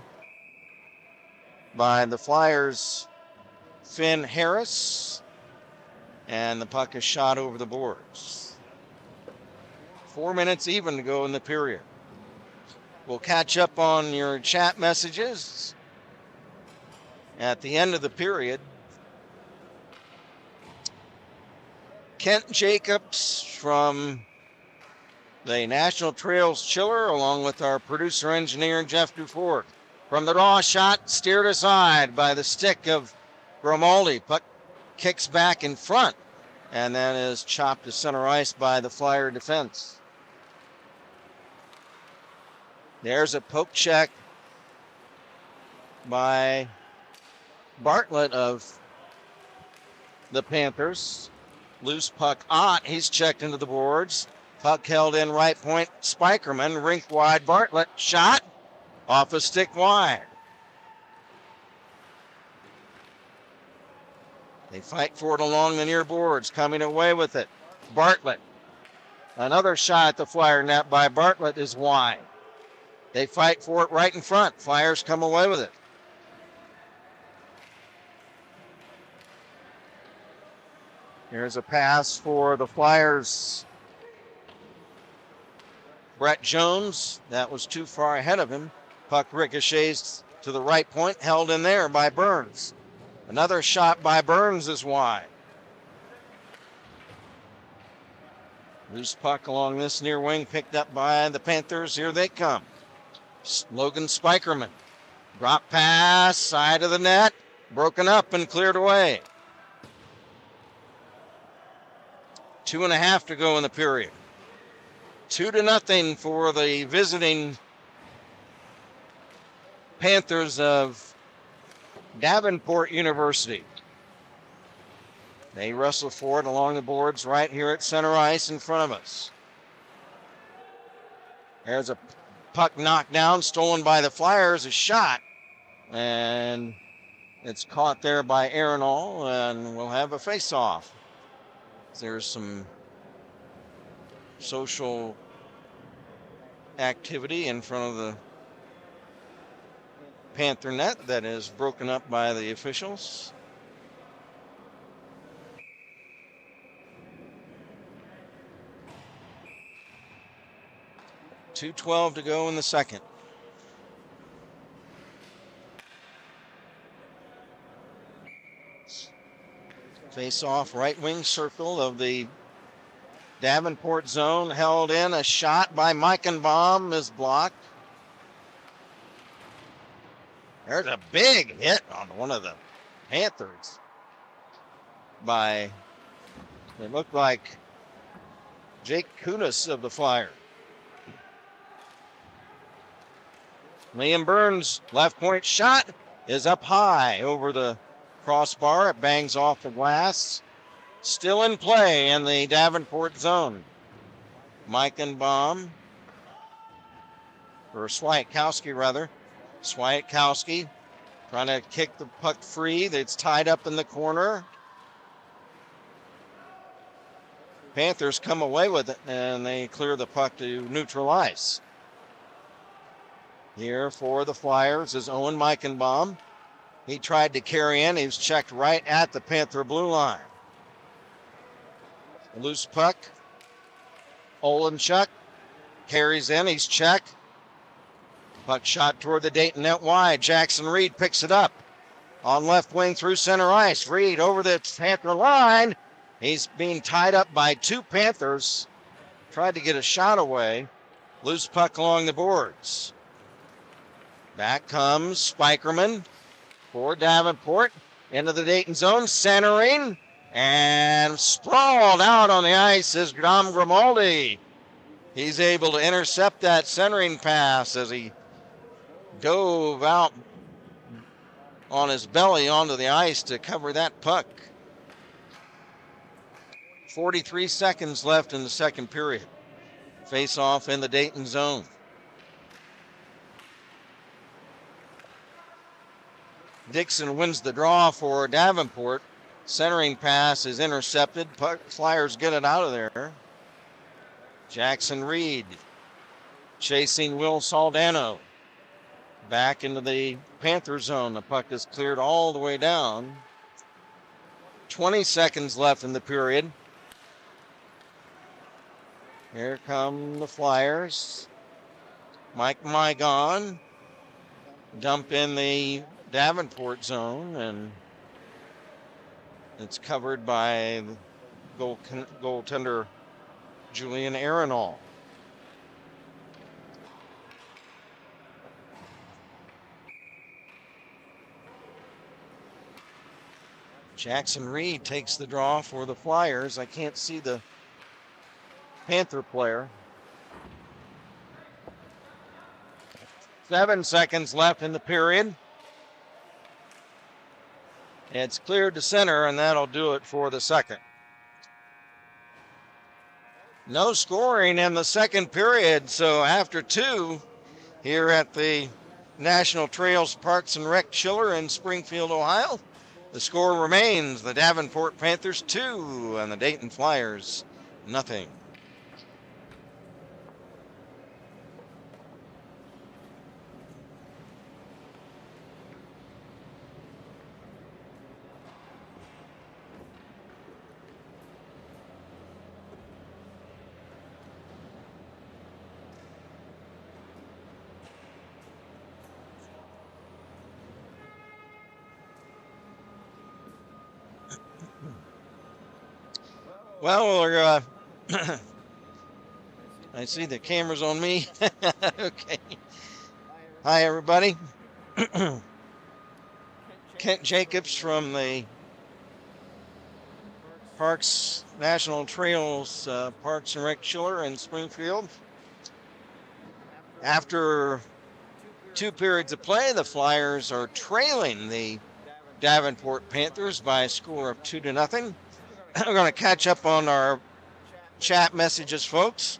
by the Flyers' Finn Harris. And the puck is shot over the boards. 4 minutes even to go in the period. We'll catch up on your chat messages at the end of the period. Kent Jacobs from the National Trails Chiller, along with our producer engineer Jeff Dufour. From the draw shot, steered aside by the stick of Grimaldi. Puck kicks back in front and then is chopped to center ice by the Flyer defense. There's a poke check by Bartlett of the Panthers. Loose puck, Ott, he's checked into the boards. Puck held in right point, Spikerman, rink wide, Bartlett, shot, off a stick wide. They fight for it along the near boards, coming away with it. Bartlett. Another shot at the Flyer net by Bartlett is wide. They fight for it right in front. Flyers come away with it. Here's a pass for the Flyers. Brett Jones, that was too far ahead of him. Puck ricochets to the right point, held in there by Burns. Another shot by Burns is wide. Loose puck along this near wing, picked up by the Panthers. Here they come. Logan Spikerman. Drop pass, side of the net, broken up and cleared away. 2.5 to go in the period. 2-0 for the visiting Panthers of Davenport University. They wrestle for it along the boards right here at center ice in front of us. There's a puck knocked down, stolen by the Flyers, a shot. And it's caught there by Arenal, and we'll have a face-off. There's some social activity in front of the Panther net that is broken up by the officials. .2:12 to go in the second. Face-off right wing circle of the Davenport zone, held in. A shot by Meichenbaum is blocked. There's a big hit on one of the Panthers by, it looked like Jake Kunis of the Flyers. Liam Burns' left point shot is up high over the crossbar. It bangs off the glass. Still in play in the Davenport zone. Meichenbaum, or Swiatkowski rather. Swiatkowski trying to kick the puck free. It's tied up in the corner. Panthers come away with it, and they clear the puck to neutral ice. Here for the Flyers is Owen Meichenbaum. He tried to carry in. He was checked right at the Panther blue line. Loose puck. Olenchuk carries in. He's checked. Puck shot toward the Dayton net wide. Jackson Reed picks it up on left wing through center ice. Reed over the Panther line. He's being tied up by two Panthers. Tried to get a shot away. Loose puck along the boards. Back comes Spikerman for Davenport. Into the Dayton zone. Centering. And sprawled out on the ice is Dom Grimaldi. He's able to intercept that centering pass as he dove out on his belly onto the ice to cover that puck. 43 seconds left in the second period. Face off in the Dayton zone. Dixon wins the draw for Davenport. Centering pass is intercepted. Flyers get it out of there. Jackson Reed chasing Will Saldano. Back into the Panther zone. The puck is cleared all the way down. 20 seconds left in the period. Here come the Flyers. Mike Mygon. Dump in the Davenport zone, and it's covered by the goaltender Julian Arenal. Jackson Reed takes the draw for the Flyers. I can't see the Panther player. 7 seconds left in the period. It's cleared to center, and that'll do it for the second. No scoring in the second period, so after two here at the National Trails Parks and Rec Chiller in Springfield, Ohio, the score remains the Davenport Panthers 2 and the Dayton Flyers nothing. Well, we're, I see the camera's on me. Okay. Hi, everybody. Kent Jacobs from the Parks National Trails Parks and Rec Chiller in Springfield. After two periods of play, the Flyers are trailing the Davenport Panthers by a score of 2-0. we're going to catch up on our chat messages, folks.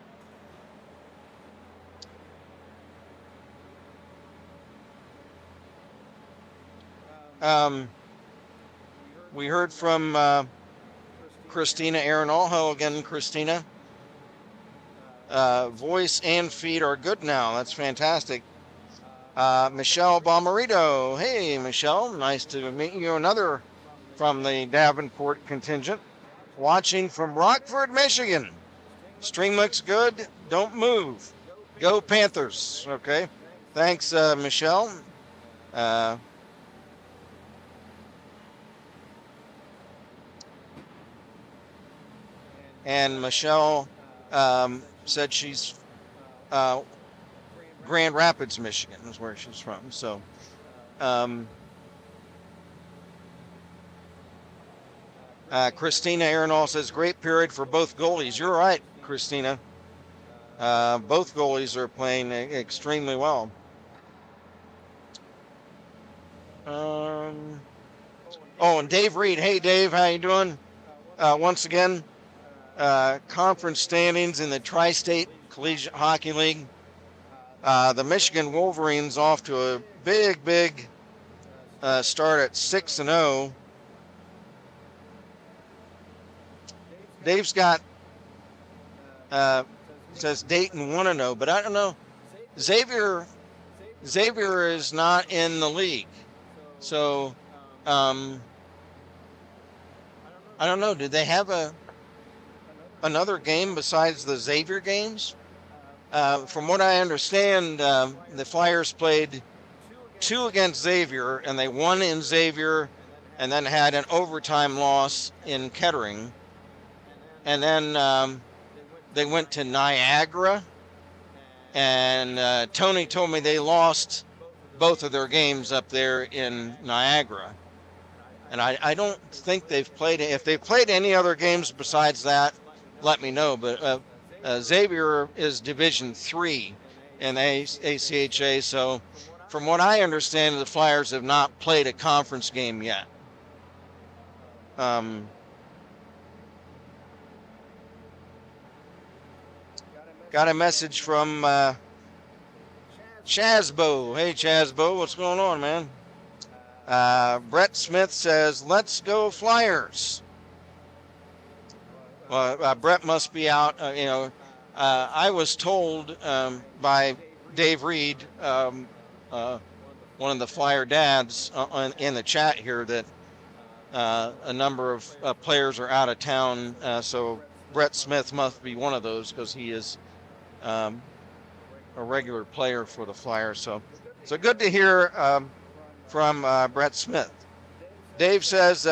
We heard from Christina Arenalho again. Christina, voice and feed are good now. That's fantastic. Michelle Bomarito. Hey, Michelle. Nice to meet you. Another from the Davenport contingent. Watching from Rockford, Michigan. Stream looks good. Don't move. Go Panthers. Okay. Thanks, Michelle. And Michelle said she's Grand Rapids, Michigan is where she's from. So Christina Arenal says, great period for both goalies. You're right, Christina. Both goalies are playing extremely well. Oh, and Dave Reed. Hey, Dave, how you doing? Once again, conference standings in the Tri-State Collegiate Hockey League. The Michigan Wolverines off to a big start at 6-0. Dave's got says Dayton 1-0, but I don't know. Xavier is not in the league, so I don't know. Did they have another game besides the Xavier games? From what I understand, the Flyers played 2 against Xavier, and they won in Xavier, and then had an overtime loss in Kettering. And then they went to Niagara, and Tony told me they lost both of their games up there in Niagara. And I don't think they've played. If they've played any other games besides that, let me know. But Xavier is Division III in ACHA, so from what I understand, the Flyers have not played a conference game yet. Got a message from Chazbo. Hey, Chazbo, what's going on, man? Brett Smith says, let's go Flyers. Well, Brett must be out. I was told by Dave Reed, one of the Flyer dads in the chat here, that a number of players are out of town. So Brett Smith must be one of those, because he is a regular player for the Flyers. So good to hear from Brett Smith. Dave says,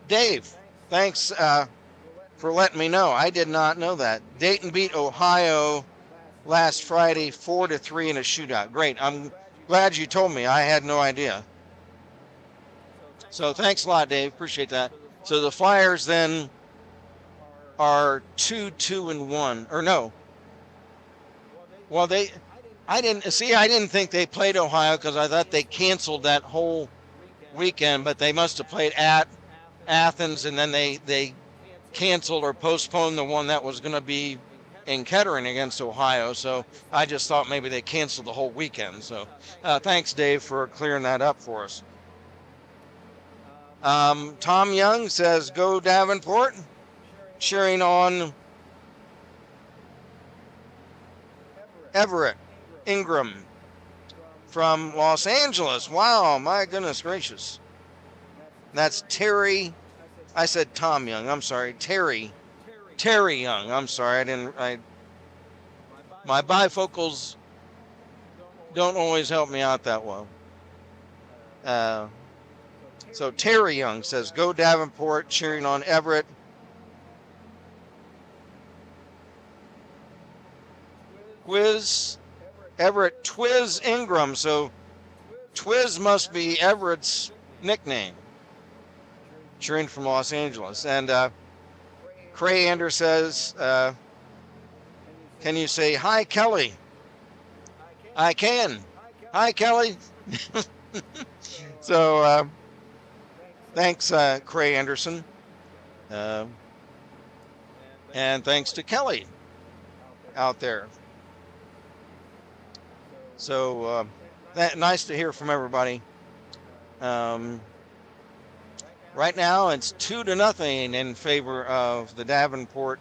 Dave, thanks for letting me know. I did not know that. Dayton beat Ohio last Friday 4-3 in a shootout. Great. I'm glad you told me. I had no idea. So thanks a lot, Dave. Appreciate that. So the Flyers then are 2-2-1, or no. Well, I didn't think they played Ohio, because I thought they canceled that whole weekend, but they must have played at Athens, and then they canceled or postponed the one that was going to be in Kettering against Ohio. So I just thought maybe they canceled the whole weekend. So thanks, Dave, for clearing that up for us. Tom Young says, go Davenport. Cheering on Everett Ingram from Los Angeles. Wow, my goodness gracious. That's Terry. I said Tom Young. I'm sorry. Terry Young. I'm sorry. My bifocals don't always help me out that well. So Terry Young says, go Davenport, cheering on Everett. Everett Twiz Ingram. So Twiz must be Everett's nickname. Cheering from Los Angeles. And Cray Anders says, can you say, hi, Kelly? I can. Hi, Kelly. So Thanks, Cray Anderson. And thanks to Kelly out there. So nice to hear from everybody. Right now it's 2-0 in favor of the Davenport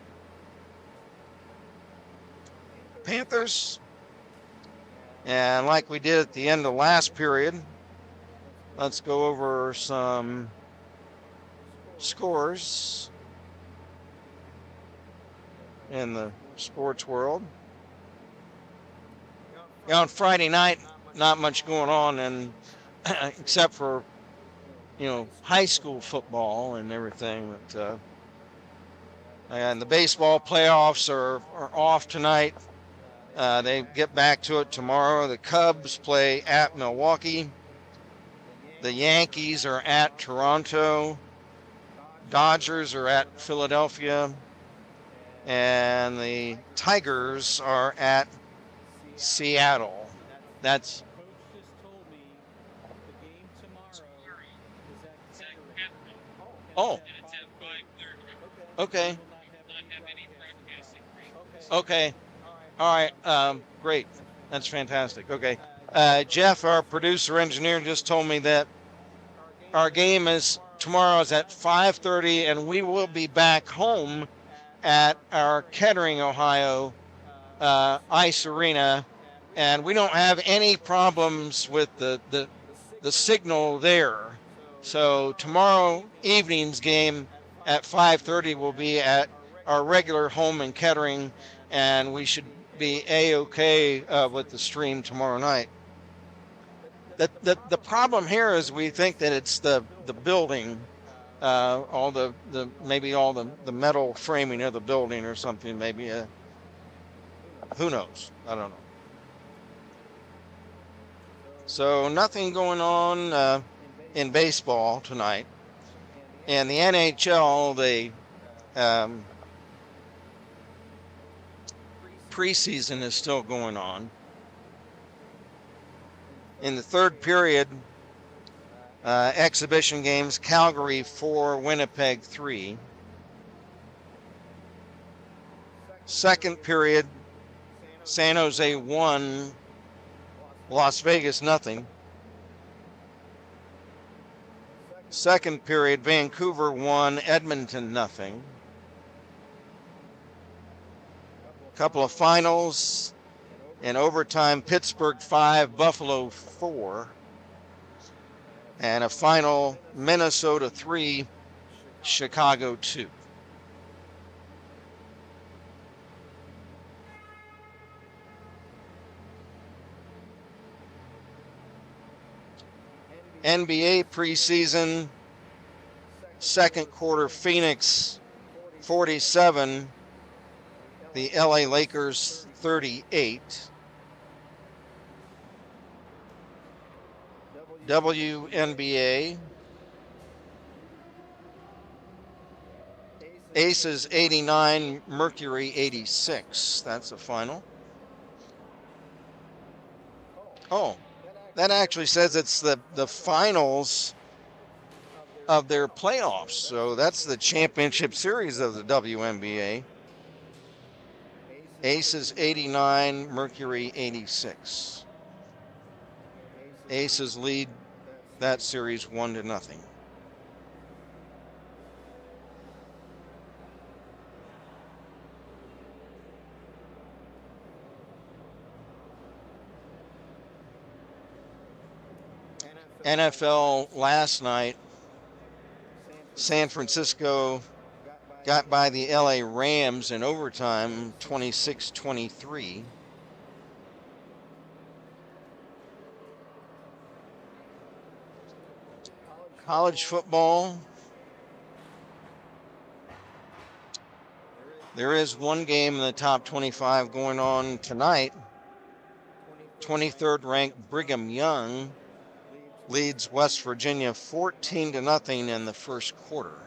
Panthers. And like we did at the end of last period, let's go over some scores in the sports world. On Friday night, not much going on, and except for high school football and everything. But and the baseball playoffs are off tonight. They get back to it tomorrow. The Cubs play at Milwaukee. The Yankees are at Toronto. Dodgers are at Philadelphia. And the Tigers are at Seattle. That's oh. Okay. Okay. All right. Great. That's fantastic. Okay. Jeff, our producer engineer, just told me that our game is tomorrow is at 5:30, and we will be back home at our Kettering, Ohio ice arena, and we don't have any problems with the signal there. So tomorrow evening's game at 5:30 will be at our regular home in Kettering, and we should be a-okay with the stream tomorrow night. The problem here is we think that it's the building, all the maybe all the metal framing of the building or something. Maybe who knows? I don't know. So nothing going on in baseball tonight. And the NHL, the preseason is still going on. In the third period, exhibition games, Calgary 4, Winnipeg 3. Second period, San Jose 1, Las Vegas nothing. Second period, Vancouver 1, Edmonton nothing. Couple of finals. In overtime, Pittsburgh 5, Buffalo 4. And a final, Minnesota 3, Chicago 2. NBA preseason, second quarter, Phoenix 47, the LA Lakers 38. WNBA, Aces 89, Mercury 86. That's a final. Oh, that actually says it's the finals of their playoffs. So that's the championship series of the WNBA. Aces 89, Mercury 86. Aces lead that series 1-0. NFL last night, San Francisco got by the LA Rams in overtime, 26-23. College football. There is one game in the top 25 going on tonight. 23rd ranked Brigham Young leads West Virginia 14-0 in the first quarter.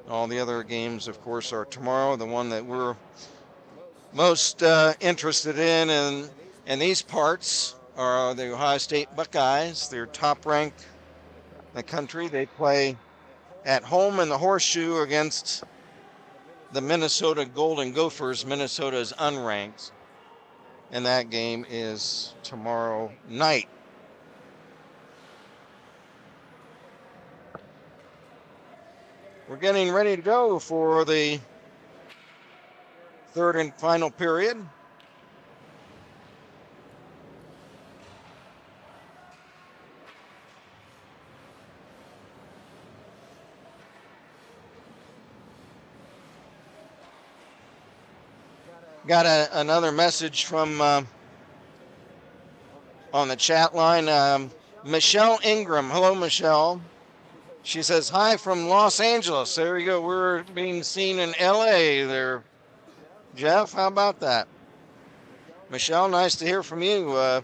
All the other games, of course, are tomorrow. The one that we're most interested in these parts are the Ohio State Buckeyes. They're top ranked in the country. They play at home in the Horseshoe against the Minnesota Golden Gophers. Minnesota is unranked, and that game is tomorrow night. We're getting ready to go for the third and final period. Got another message from on the chat line. Michelle Ingram. Hello, Michelle. She says, hi from Los Angeles. There you go. We're being seen in LA there. Jeff, how about that? Michelle, nice to hear from you.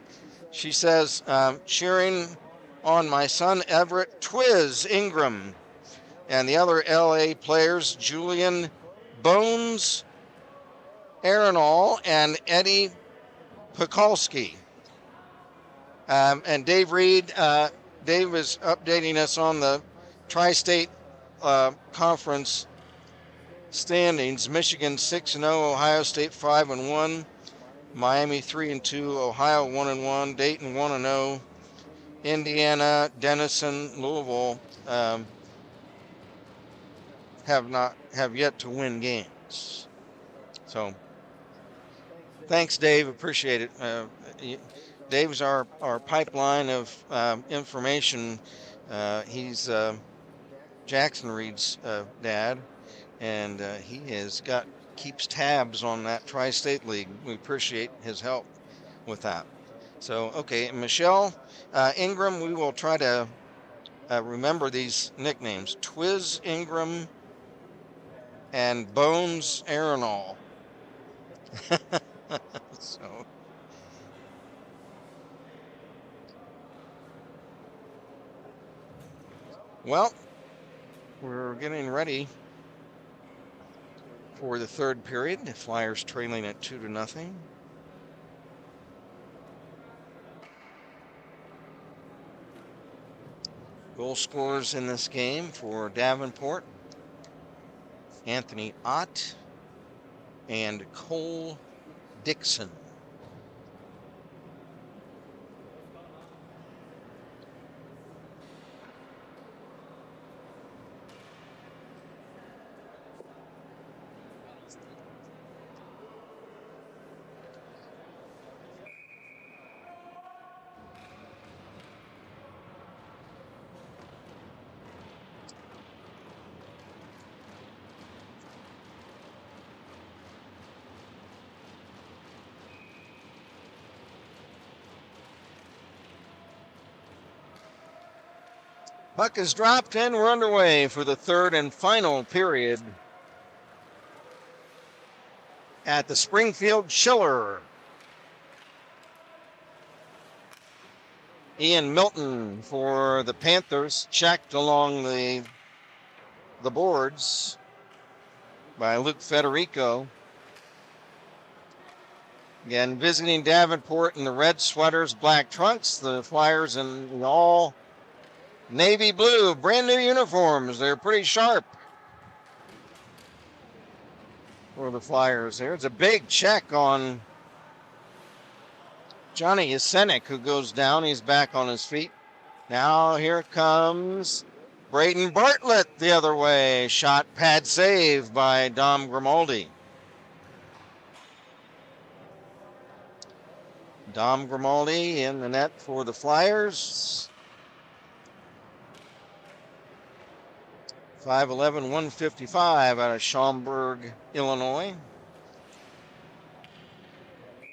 She says, cheering on my son Everett Twiz Ingram and the other LA players, Julian Bones Arenal and Eddie Pekulski. And Dave Reed, Dave is updating us on the Tri-State Conference standings. Michigan 6-0, Ohio State 5-1, Miami 3-2, Ohio 1-1, Dayton 1-0, Indiana, Denison, Louisville have yet to win games. So thanks, Dave. Appreciate it. Dave's our pipeline of information. He's Jackson Reed's dad, and he keeps tabs on that Tri-State League. We appreciate his help with that. So, okay, Michelle Ingram, we will try to remember these nicknames: Twiz Ingram and Bones Arenal. So. Well, we're getting ready for the third period. The Flyers trailing at 2-0. Goal scorers in this game for Davenport: Anthony Ott and Cole Dixon. Puck is dropped and we're underway for the third and final period at the Springfield Schiller. Ian Milton for the Panthers, checked along the boards by Luke Federico. Again, visiting Davenport in the red sweaters, black trunks. The Flyers in all navy blue, brand new uniforms. They're pretty sharp for the Flyers there. It's a big check on Johnny Yasenik, who goes down. He's back on his feet. Now here comes Braden Bartlett the other way. Shot, pad, save by Dom Grimaldi. Dom Grimaldi in the net for the Flyers. 5'11", 155 out of Schaumburg, Illinois.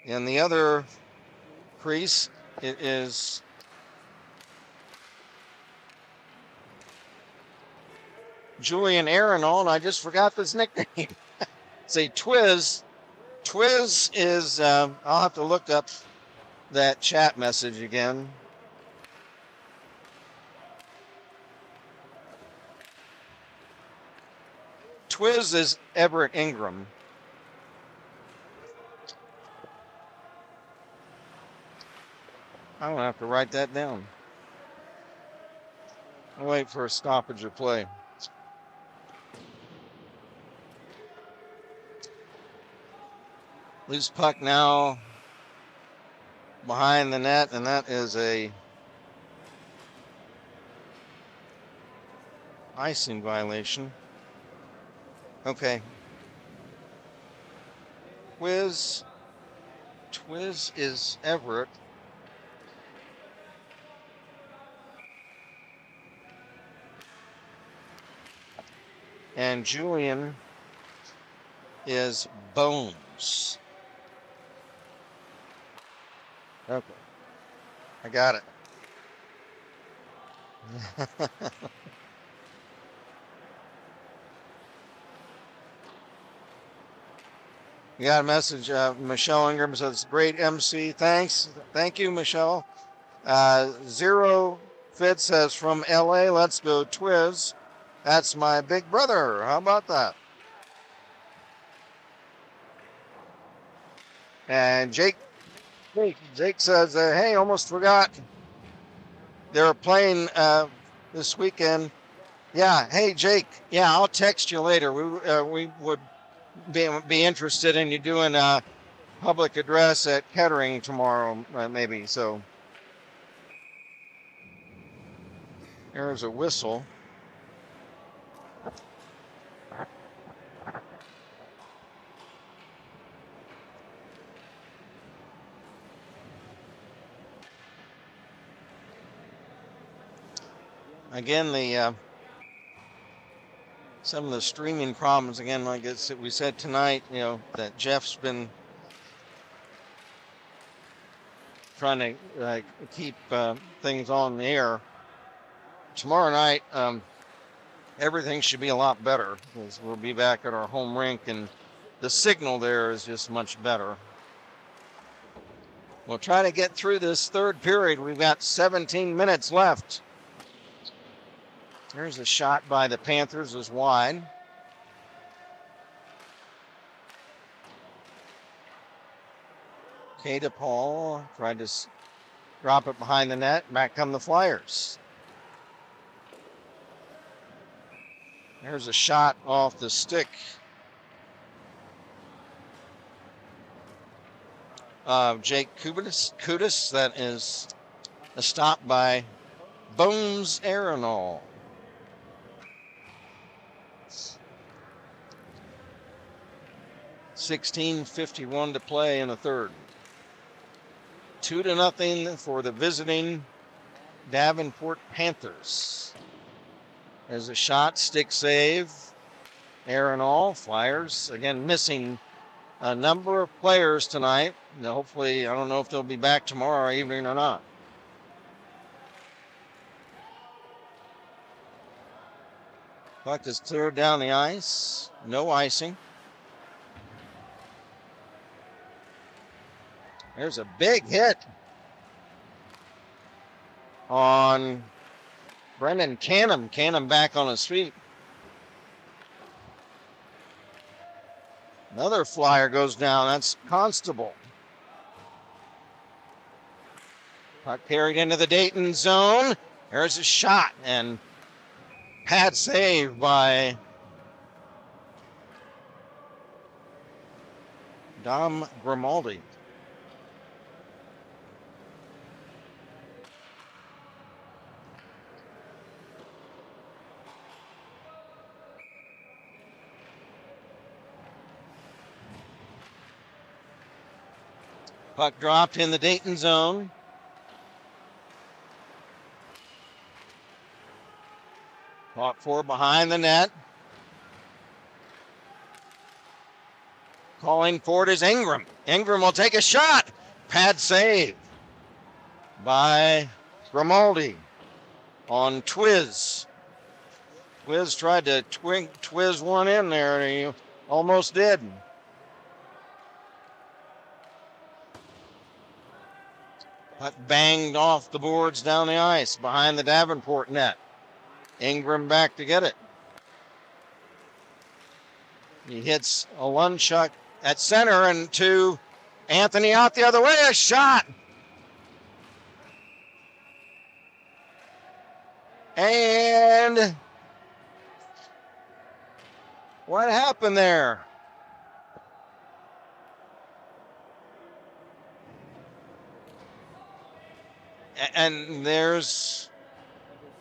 In the other crease, it is Julian Arenal, and I just forgot this nickname. Say Twiz. Twiz is, I'll have to look up that chat message again. Twiz is Everett Ingram. I don't have to write that down. I'll wait for a stoppage of play. Loose puck now behind the net, and that is a icing violation. Okay. Twiz is Everett. And Julian is Bones. Okay. I got it. We got a message. Michelle Ingram says, great MC. Thanks. Thank you, Michelle. Zero Fit says, from LA, let's go Twiz. That's my big brother. How about that? And Jake says, hey, almost forgot. They're playing this weekend. Yeah. Hey, Jake. Yeah, I'll text you later. We would be interested in you doing a public address at Kettering tomorrow, maybe. So there's a whistle. Again, some of the streaming problems, again, like we said tonight, that Jeff's been trying to keep things on the air. Tomorrow night, everything should be a lot better because we'll be back at our home rink and the signal there is just much better. We'll try to get through this third period. We've got 17 minutes left. There's a shot by the Panthers, is wide. Kata Paul tried to drop it behind the net. Back come the Flyers. There's a shot off the stick of Jake Kudis. That is a stop by Bones Arenal. .16:51 to play in the third. 2-0 for the visiting Davenport Panthers. There's a shot, stick save. Arenal. Flyers again missing a number of players tonight. Now, hopefully, I don't know if they'll be back tomorrow evening or not. Puck is cleared down the ice. No icing. There's a big hit on Brendan Canham. Canham back on his feet. Another Flyer goes down. That's Constable. Puck carried into the Dayton zone. There's a shot and pad save by Dom Grimaldi. Puck dropped in the Dayton zone. Fought for behind the net. Calling for it is Ingram. Ingram will take a shot. Pad save by Grimaldi on Twiz. Twiz tried to Twiz one in there, and he almost did. Puck banged off the boards down the ice behind the Davenport net. Ingram back to get it. He hits a Lundchuk at center and to Anthony out the other way. A shot. And what happened there? And there's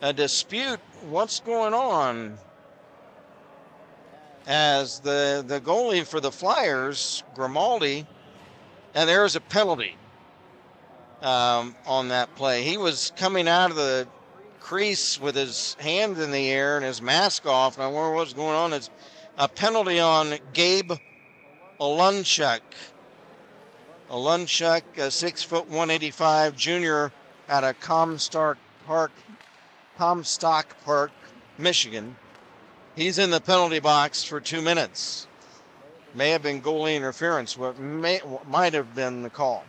a dispute. What's going on? As the goalie for the Flyers, Grimaldi, and there's a penalty on that play. He was coming out of the crease with his hand in the air and his mask off, and I wonder what's going on. It's a penalty on Gabe Olunchuk. Olunchuk, a 6', 185 junior out of Comstock Park, Michigan. He's in the penalty box for 2 minutes. May have been goalie interference. What might have been the call.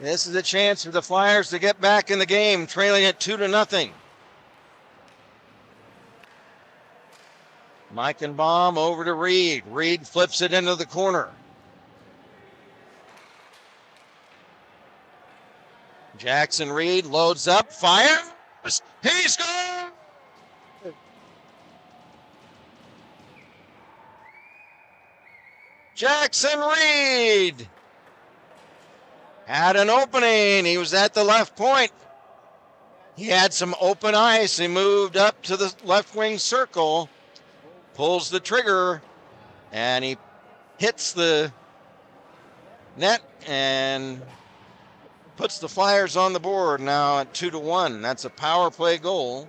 This is a chance for the Flyers to get back in the game, trailing it 2-0. Meichenbaum over to Reed. Reed flips it into the corner. Jackson Reed loads up, fires. He's gone. Jackson Reed had an opening. He was at the left point. He had some open ice. He moved up to the left wing circle, pulls the trigger, and he hits the net and puts the Flyers on the board now at 2-1. That's a power play goal.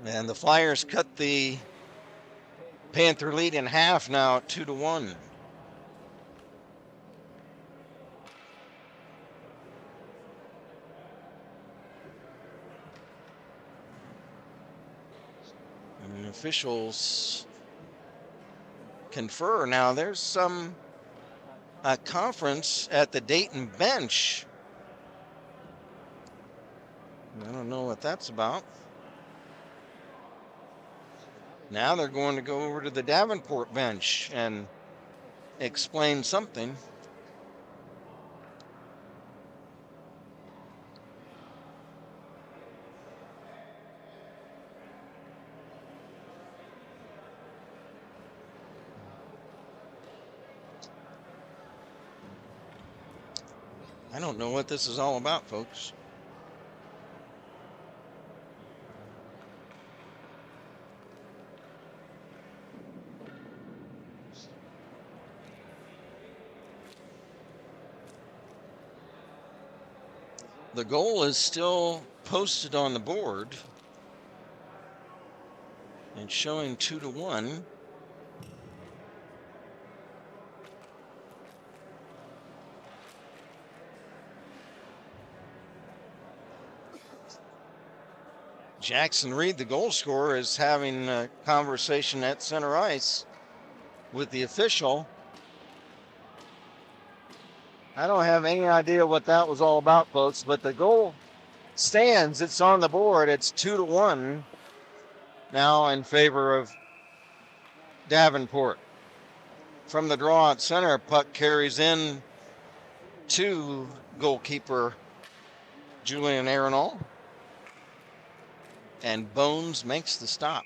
And the Flyers cut the Panther lead in half now at 2-1. And the officials confer. Now there's some conference at the Dayton bench. I don't know what that's about. Now they're going to go over to the Davenport bench and explain something. I don't know what this is all about, folks. The goal is still posted on the board and showing 2-1. Jackson Reed, the goal scorer, is having a conversation at center ice with the official. I don't have any idea what that was all about, folks, but the goal stands. It's on the board. It's 2-1 now in favor of Davenport. From the draw at center, puck carries in to goalkeeper Julian Arenal. And Bones makes the stop.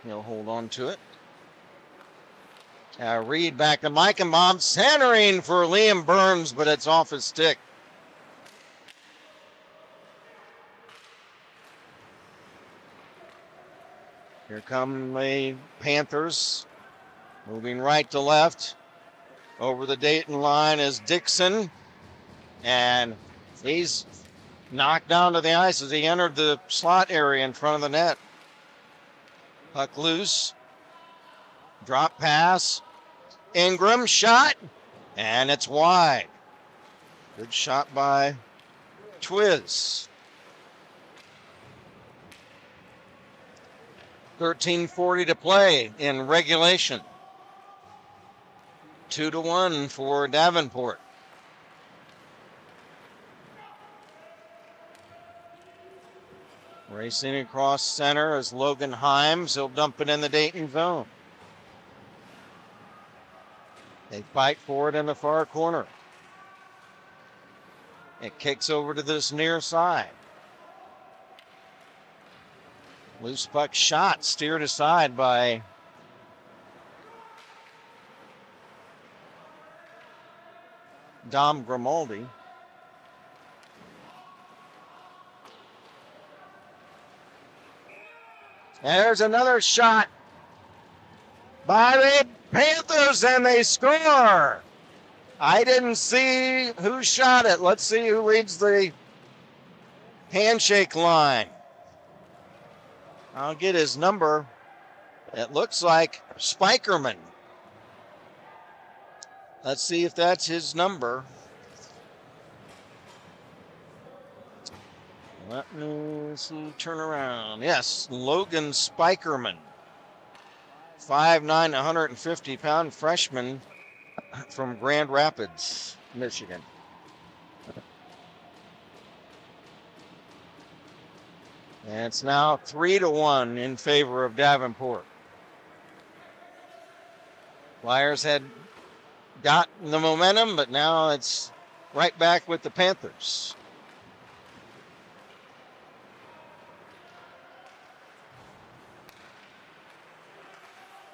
He'll hold on to it. Reed back to Meichenbaum, centering for Liam Burns, but it's off his stick. Here come the Panthers, moving right to left. Over the Dayton line is Dixon, and he's knocked down to the ice as he entered the slot area in front of the net. Puck loose. Drop pass. Ingram shot. And it's wide. Good shot by Twiz. 13:40 to play in regulation. 2-1 for Davenport. Racing across center is Logan Himes. He'll dump it in the Dayton zone. They fight for it in the far corner. It kicks over to this near side. Loose puck shot steered aside by Dom Grimaldi. There's another shot by the Panthers, and they score. I didn't see who shot it. Let's see who leads the handshake line. I'll get his number. It looks like Spikerman. Let's see if that's his number. Let me see, turn around. Yes, Logan Spikerman. 5'9", 150-pound freshman from Grand Rapids, Michigan. And it's now 3-1 in favor of Davenport. Flyers had gotten the momentum, but now it's right back with the Panthers.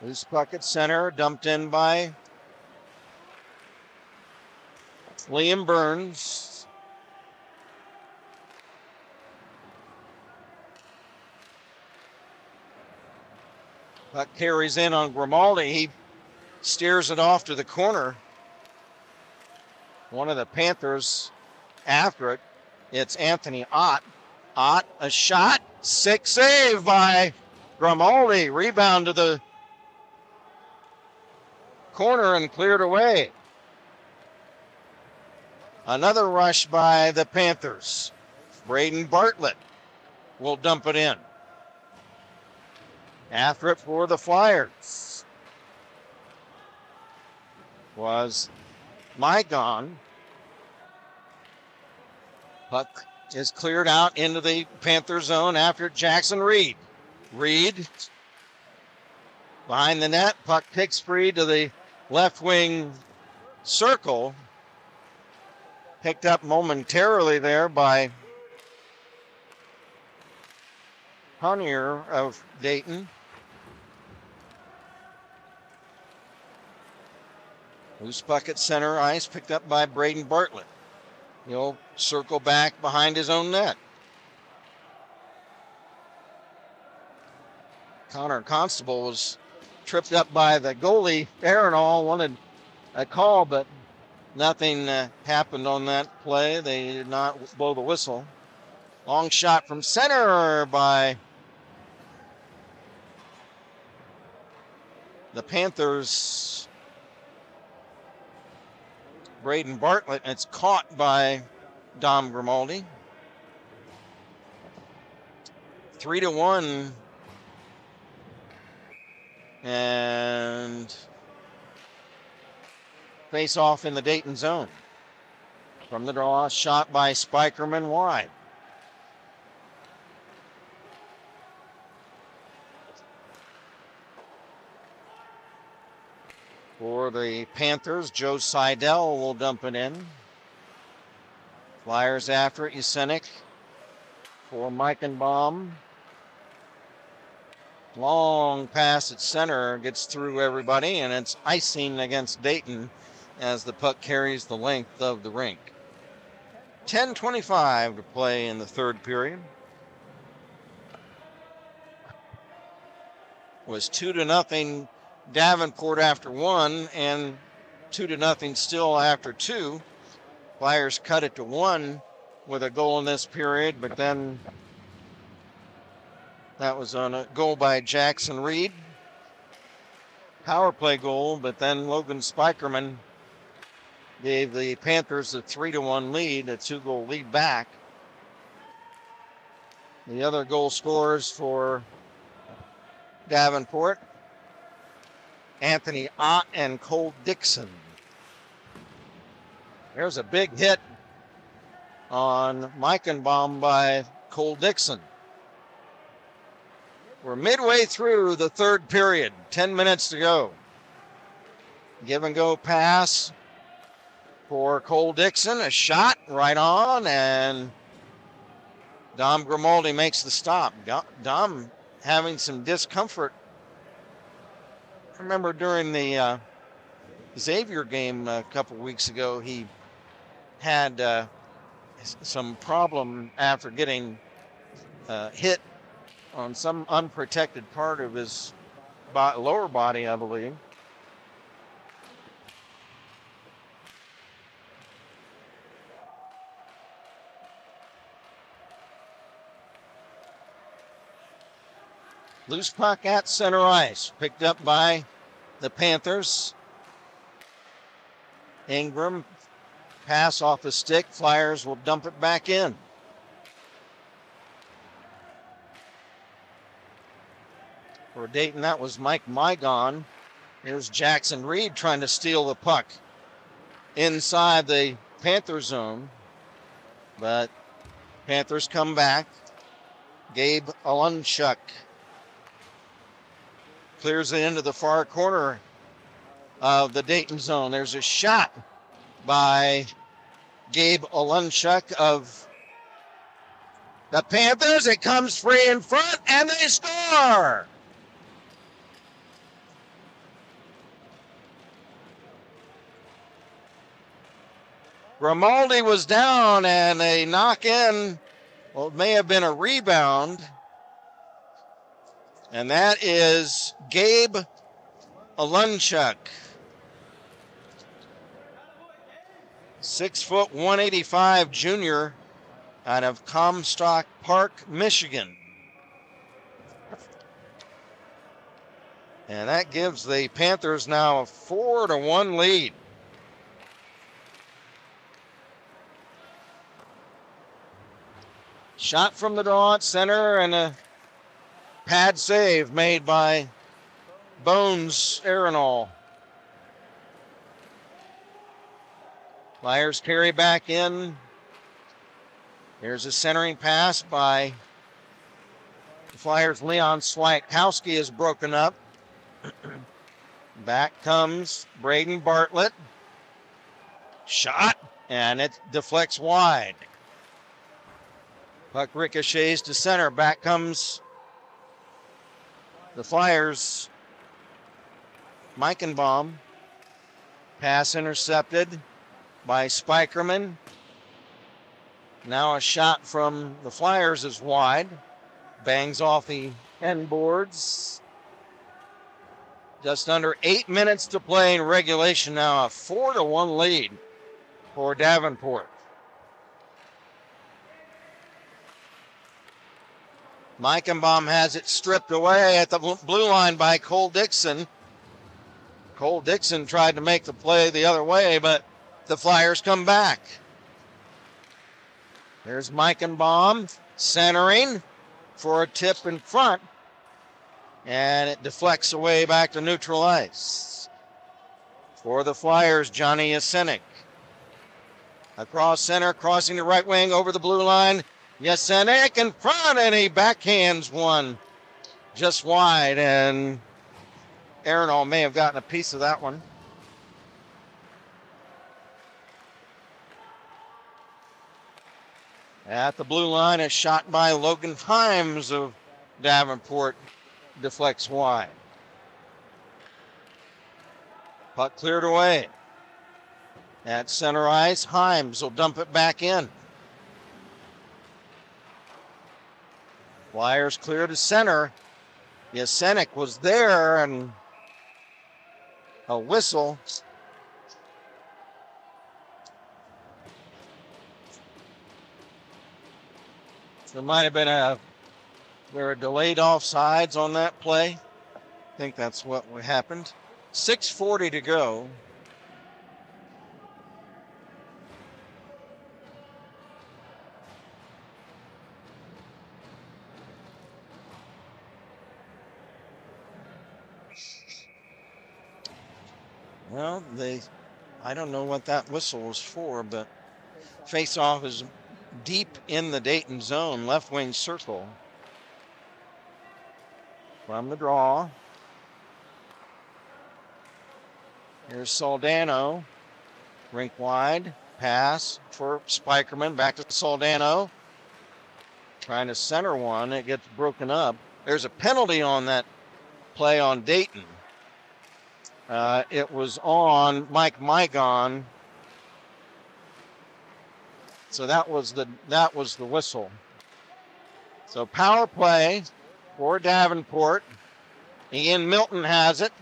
Loose puck at center, dumped in by Liam Burns. Puck carries in on Grimaldi. He steers it off to the corner. One of the Panthers after it. It's Anthony Ott. Ott, a shot. Sick save by Grimaldi. Rebound to the corner and cleared away. Another rush by the Panthers. Braden Bartlett will dump it in. After it for the Flyers was Mygon. Puck is cleared out into the Panther zone after Jackson Reed. Reed behind the net. Puck kicks free to the left wing circle. Picked up momentarily there by Honnier of Dayton. Loose puck at center ice, picked up by Braden Bartlett. He'll circle back behind his own net. Connor Constable was tripped up by the goalie. Arenall wanted a call, but nothing happened on that play. They did not blow the whistle. Long shot from center by the Panthers. Braden Bartlett, and it's caught by Dom Grimaldi. 3-1. And face off in the Dayton zone. From the draw, shot by Spikerman wide. For the Panthers, Joe Seidel will dump it in. Flyers after it, Yasenic for Meichenbaum. Long pass at center, gets through everybody, and it's icing against Dayton as the puck carries the length of the rink. 10:25 to play in the third period. It was 2-0 Davenport after one, and 2-0 still after two. Flyers cut it to one with a goal in this period, but then that was on a goal by Jackson Reed. Power play goal, but then Logan Spikerman gave the Panthers a 3-1 lead, a 2-goal lead back. The other goal scorers for Davenport, Anthony Ott and Cole Dixon. There's a big hit on Meichenbaum by Cole Dixon. We're midway through the third period, 10 minutes to go. Give and go pass for Cole Dixon, a shot right on, and Dom Grimaldi makes the stop. Dom having some discomfort. I remember during the Xavier game a couple weeks ago, he had some problem after getting hit on some unprotected part of his lower body, I believe. Loose puck at center ice, picked up by the Panthers. Ingram, pass off the stick. Flyers will dump it back in. For Dayton, that was Mike Mygon. Here's Jackson Reed trying to steal the puck inside the Panther zone. But Panthers come back. Gabe Alunchuk clears it into the far corner of the Dayton zone. There's a shot by Gabe Alunchuk of the Panthers. It comes free in front, and they score! Grimaldi was down, and a knock in. Well, it may have been a rebound. And that is Gabe Alunchuk. 6', 185 junior out of Comstock Park, Michigan. And that gives the Panthers now a 4-1 lead. Shot from the draw at center, and a pad save made by Bones Arenal. Flyers carry back in. Here's a centering pass by the Flyers. Leon Swiatkowski is broken up. Back comes Braden Bartlett. Shot, and it deflects wide. Puck ricochets to center. Back comes the Flyers. Meichenbaum. Pass intercepted by Spikerman. Now a shot from the Flyers is wide. Bangs off the end boards. Just under 8 minutes to play in regulation now. A 4-1 lead for Davenport. Meichenbaum has it stripped away at the blue line by Cole Dixon. Cole Dixon tried to make the play the other way, but the Flyers come back. There's Meichenbaum centering for a tip in front, and it deflects away back to neutral ice. For the Flyers, Johnny Jesenik. Across center, crossing the right wing over the blue line. Jesenik in front, and he backhands one just wide, and Arenal may have gotten a piece of that one. At the blue line, a shot by Logan Himes of Davenport deflects wide. Puck cleared away. At center ice, Himes will dump it back in. Flyers clear to center. Jesenik was there, and a whistle. There might have been there were delayed offsides on that play. I think that's what happened. 6:40 to go. Well, I don't know what that whistle was for, but face-off is deep in the Dayton zone, left wing circle. from the draw. Here's Soldano. Rink wide. Pass for Spikerman. Back to Soldano. Trying to center one. It gets broken up. There's a penalty on that play on Dayton. It was on Mike Mygon. So that was the whistle. So power play for Davenport. Ian Milton has it.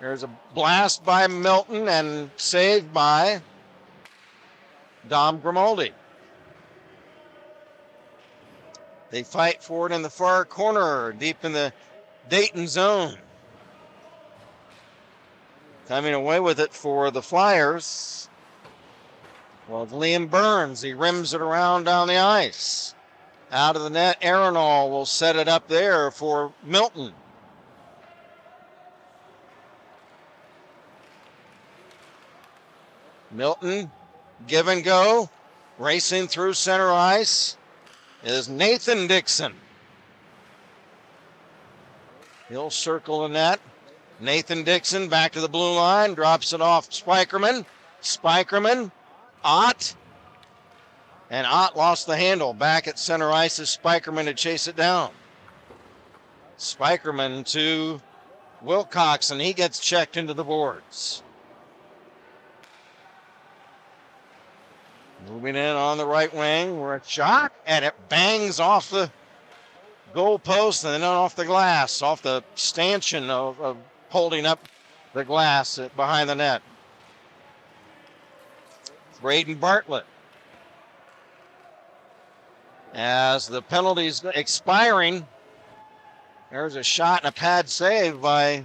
There's a blast by Milton and saved by Dom Grimaldi. They fight for it in the far corner, deep in the Dayton zone. Coming away with it for the Flyers. Well, it's Liam Burns. He rims it around down the ice. Out of the net, Arenal will set it up there for Milton. Milton, give and go. Racing through center ice is Nathan Dixon. He'll circle the net. Nathan Dixon back to the blue line, drops it off Spikerman. Spikerman, Ott. And Ott lost the handle. Back at center ice is Spikerman to chase it down. Spikerman to Wilcox, and he gets checked into the boards. Moving in on the right wing, we're a shot, and it bangs off the goal post and then off the glass, off the stanchion of holding up the glass behind the net. Braden Bartlett. As the penalty's expiring, there's a shot and a pad save by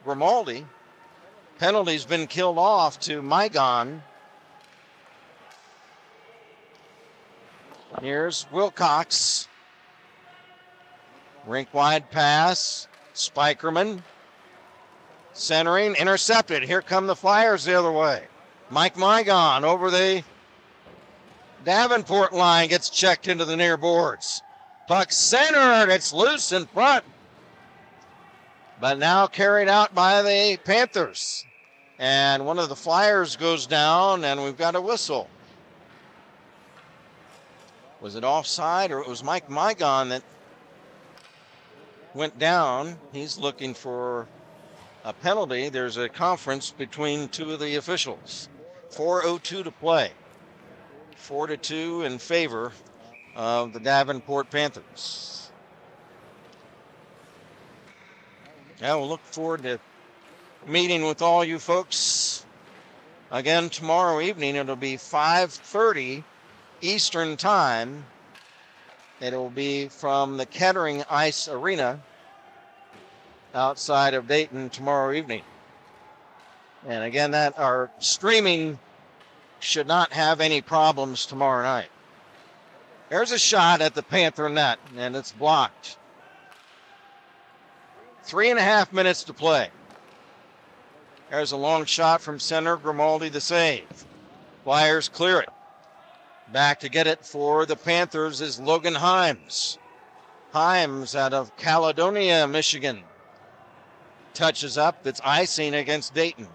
Grimaldi. Penalty's been killed off to Mygon. Here's Wilcox. Rink wide pass. Spikerman. Centering, intercepted. Here come the Flyers the other way. Mike Mygon over the Davenport line, gets checked into the near boards. Puck centered. It's loose in front. But now carried out by the Panthers. And one of the Flyers goes down, and we've got a whistle. Was it offside, or it was Mike Mygon that went down? He's looking for a penalty. There's a conference between two of the officials. 4:02 to play. 4-2 in favor of the Davenport Panthers. Yeah, we'll look forward to meeting with all you folks again tomorrow evening. It'll be 5:30 Eastern Time. It'll be from the Kettering Ice Arena outside of Dayton tomorrow evening. And again, that our streaming should not have any problems tomorrow night. There's a shot at the Panther net, and it's blocked. 3.5 minutes to play. There's a long shot from center, Grimaldi the save. Flyers clear it. Back to get it for the Panthers is Logan Himes. Himes out of Caledonia, Michigan. Touches up, it's icing against Dayton.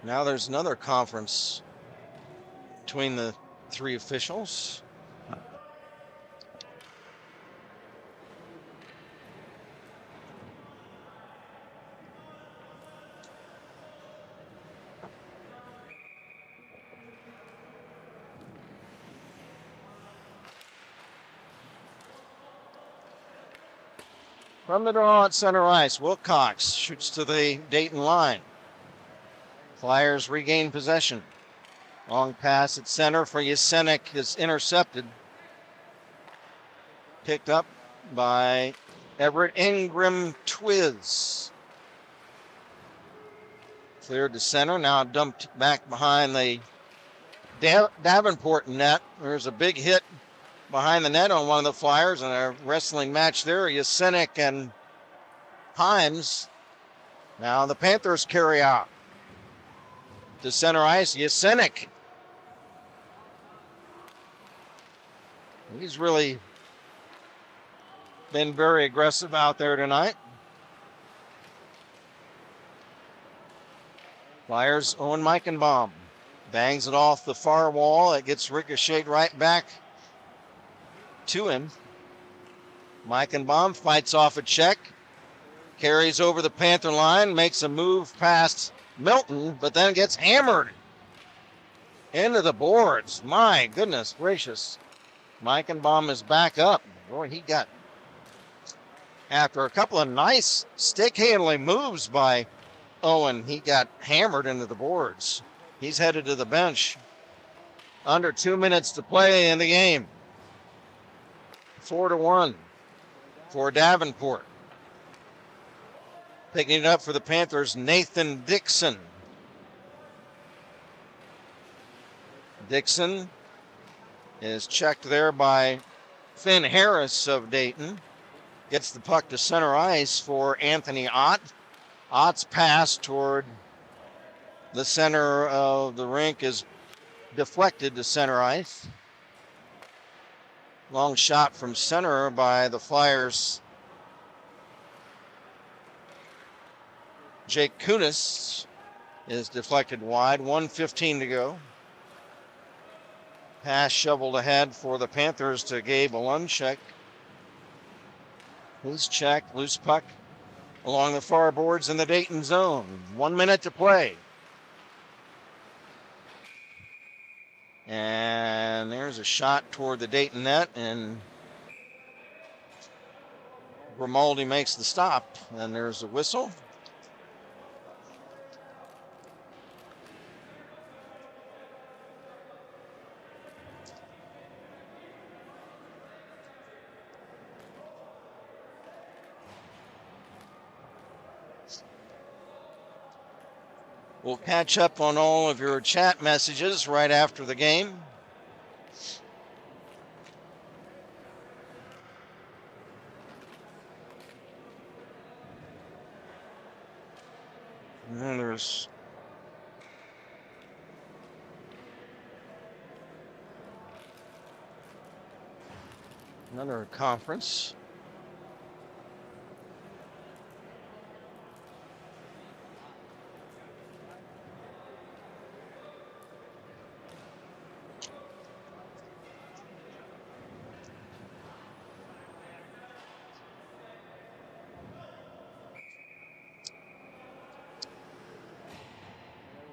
Now there's another conference between the three officials. From the draw at center ice, Wilcox shoots to the Dayton line. Flyers regain possession. Long pass at center for Jesenik is intercepted. Picked up by Everett Ingram Twiz. Cleared to center, now dumped back behind the Davenport net. There's a big hit behind the net on one of the Flyers, and a wrestling match there. Jesenik and Himes. Now the Panthers carry out. To center ice, Jesenik. He's really been very aggressive out there tonight. Flyers, Owen Meichenbaum bangs it off the far wall. It gets ricocheted right back to him. Meichenbaum fights off a check, carries over the Panther line, makes a move past Milton, but then gets hammered into the boards. My goodness gracious. Meichenbaum is back up. Boy, he got, after a couple of nice stick handling moves by Owen, he got hammered into the boards. He's headed to the bench. Under 2 minutes to play in the game. 4-1 for Davenport. Picking it up for the Panthers, Nathan Dixon. Dixon is checked there by Finn Harris of Dayton. Gets the puck to center ice for Anthony Ott. Ott's pass toward the center of the rink is deflected to center ice. Long shot from center by the Flyers. Jake Kunis is deflected wide. 1:15 to go. Pass shoveled ahead for the Panthers to Gabe Olunchek. He's checked. Loose puck along the far boards in the Dayton zone. 1 minute to play. And there's a shot toward the Dayton net, and Grimaldi makes the stop. And there's a whistle. We'll catch up on all of your chat messages right after the game. And then there's another conference.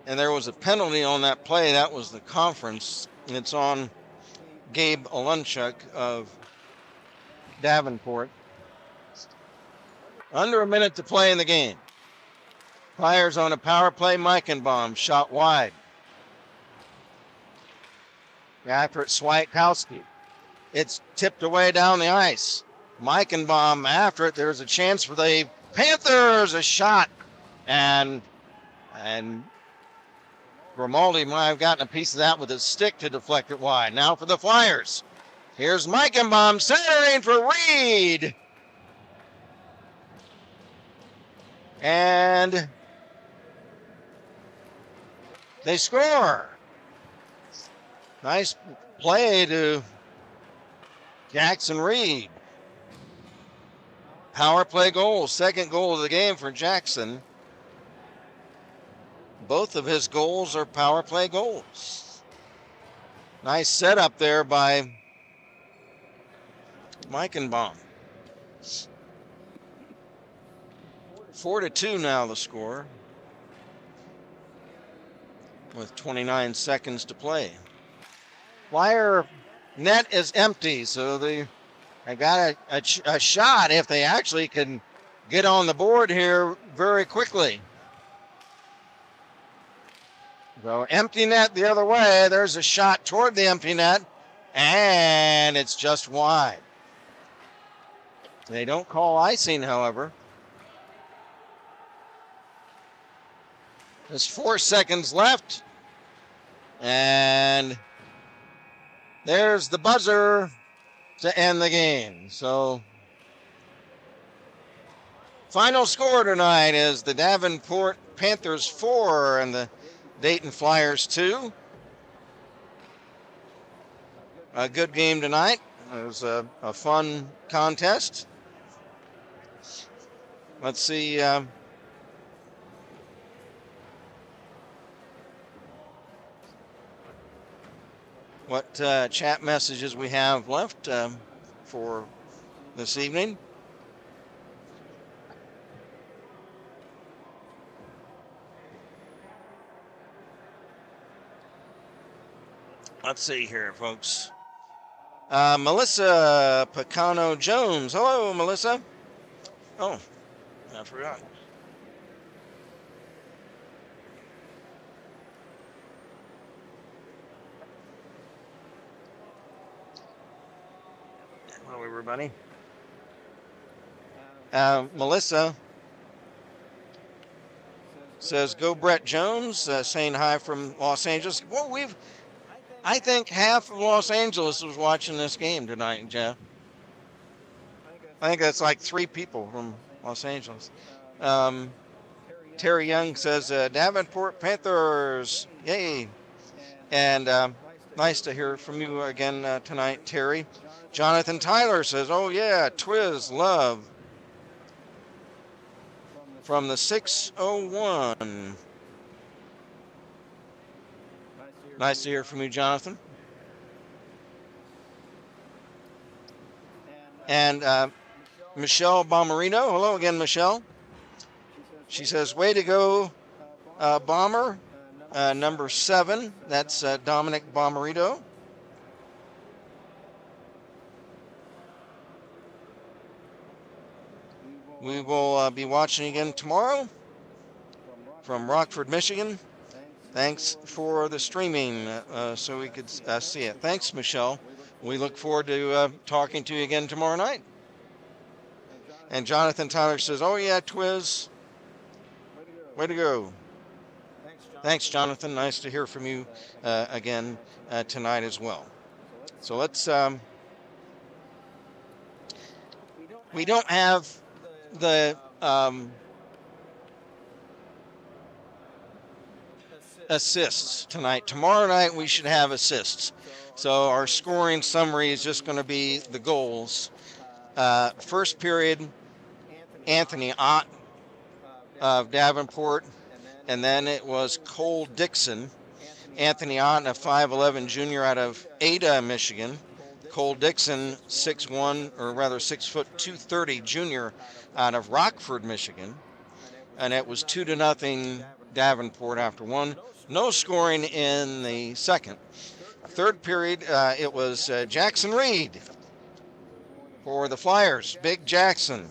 And there was a penalty on that play. That was the conference. It's on Gabe Olunchek of Davenport. Under a minute to play in the game. Flyers on a power play. Meichenbaum shot wide. After it, Swiatkowski. It's tipped away down the ice. Meichenbaum after it. There's a chance for the Panthers. A shot. And Grimaldi might have gotten a piece of that with his stick to deflect it wide. Now for the Flyers. Here's Meichenbaum centering for Reed. And they score. Nice play to Jackson Reed. Power play goal. Second goal of the game for Jackson. Both of his goals are power play goals. Nice setup there by Meichenbaum. 4-2 now the score, with 29 seconds to play. Flyer net is empty, so they got a shot if they actually can get on the board here very quickly. So empty net the other way. There's a shot toward the empty net, and it's just wide. They don't call icing, however. There's 4 seconds left, and there's the buzzer to end the game. So final score tonight is the Davenport Panthers 4 and the Dayton Flyers 2. A good game tonight. It was a fun contest. Let's see what chat messages we have left for this evening. Let's see here, folks. Melissa Picano Jones. Hello, Melissa. Oh, I forgot. Hello, everybody. Melissa says, "Go Brett Jones," saying hi from Los Angeles. Well, I think half of Los Angeles was watching this game tonight, Jeff. I think that's like 3 people from Los Angeles. Terry Young says, Davenport Panthers, yay. And nice to hear from you again tonight, Terry. Jonathan Tyler says, oh yeah, Twiz, love. From the 601. Nice to hear from you, Jonathan. And Michelle Bomberino. Hello again, Michelle. She says, way to go, Bomber. Number 7. That's Dominic Bomberito. We will be watching again tomorrow from Rockford, Michigan. Thanks for the streaming so we could see it. Thanks, Michelle. We look forward to talking to you again tomorrow night. And Jonathan Tyler says, oh yeah, Twiz. Way to go. Thanks, Jonathan. Nice to hear from you again tonight as well. So let's, we don't have the assists tonight. Tomorrow night we should have assists. So our scoring summary is just going to be the goals. First period, Anthony Ott of Davenport, and then it was Cole Dixon. Anthony Ott, a 5'11 junior out of Ada, Michigan. Cole Dixon, 6'1", or rather 6 foot 230 junior out of Rockford, Michigan. And it was 2-0 Davenport after one. No scoring in the second. Third period, it was Jackson Reed for the Flyers. Big Jackson.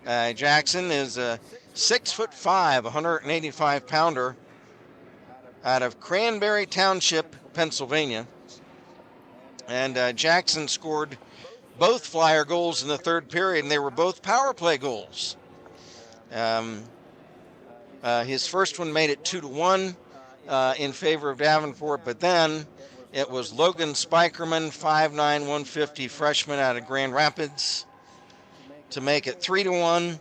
Jackson is a 6'5", 185 pounder out of Cranberry Township, Pennsylvania. And Jackson scored both Flyer goals in the third period, and they were both power play goals. His first one made it 2-1 in favor of Davenport, but then it was Logan Spikerman, 5'9", 150 freshman out of Grand Rapids, to make it 3-1.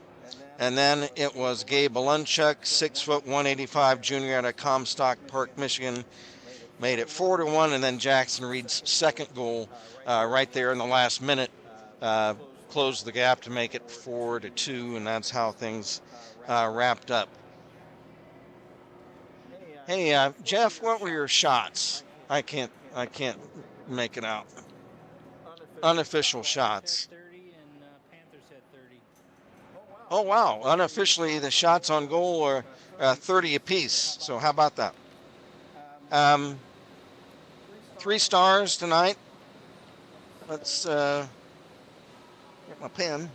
And then it was Gabe Alunchuk, 6 foot 185 junior out of Comstock Park, Michigan, made it 4-1. And then Jackson Reed's second goal right there in the last minute closed the gap to make it 4-2, and that's how things wrapped up. Hey, Jeff, what were your shots? I can't make it out. Unofficial shots. Oh, wow. Unofficially, the shots on goal are 30 apiece. So how about that? 3 stars tonight. Let's get my pen.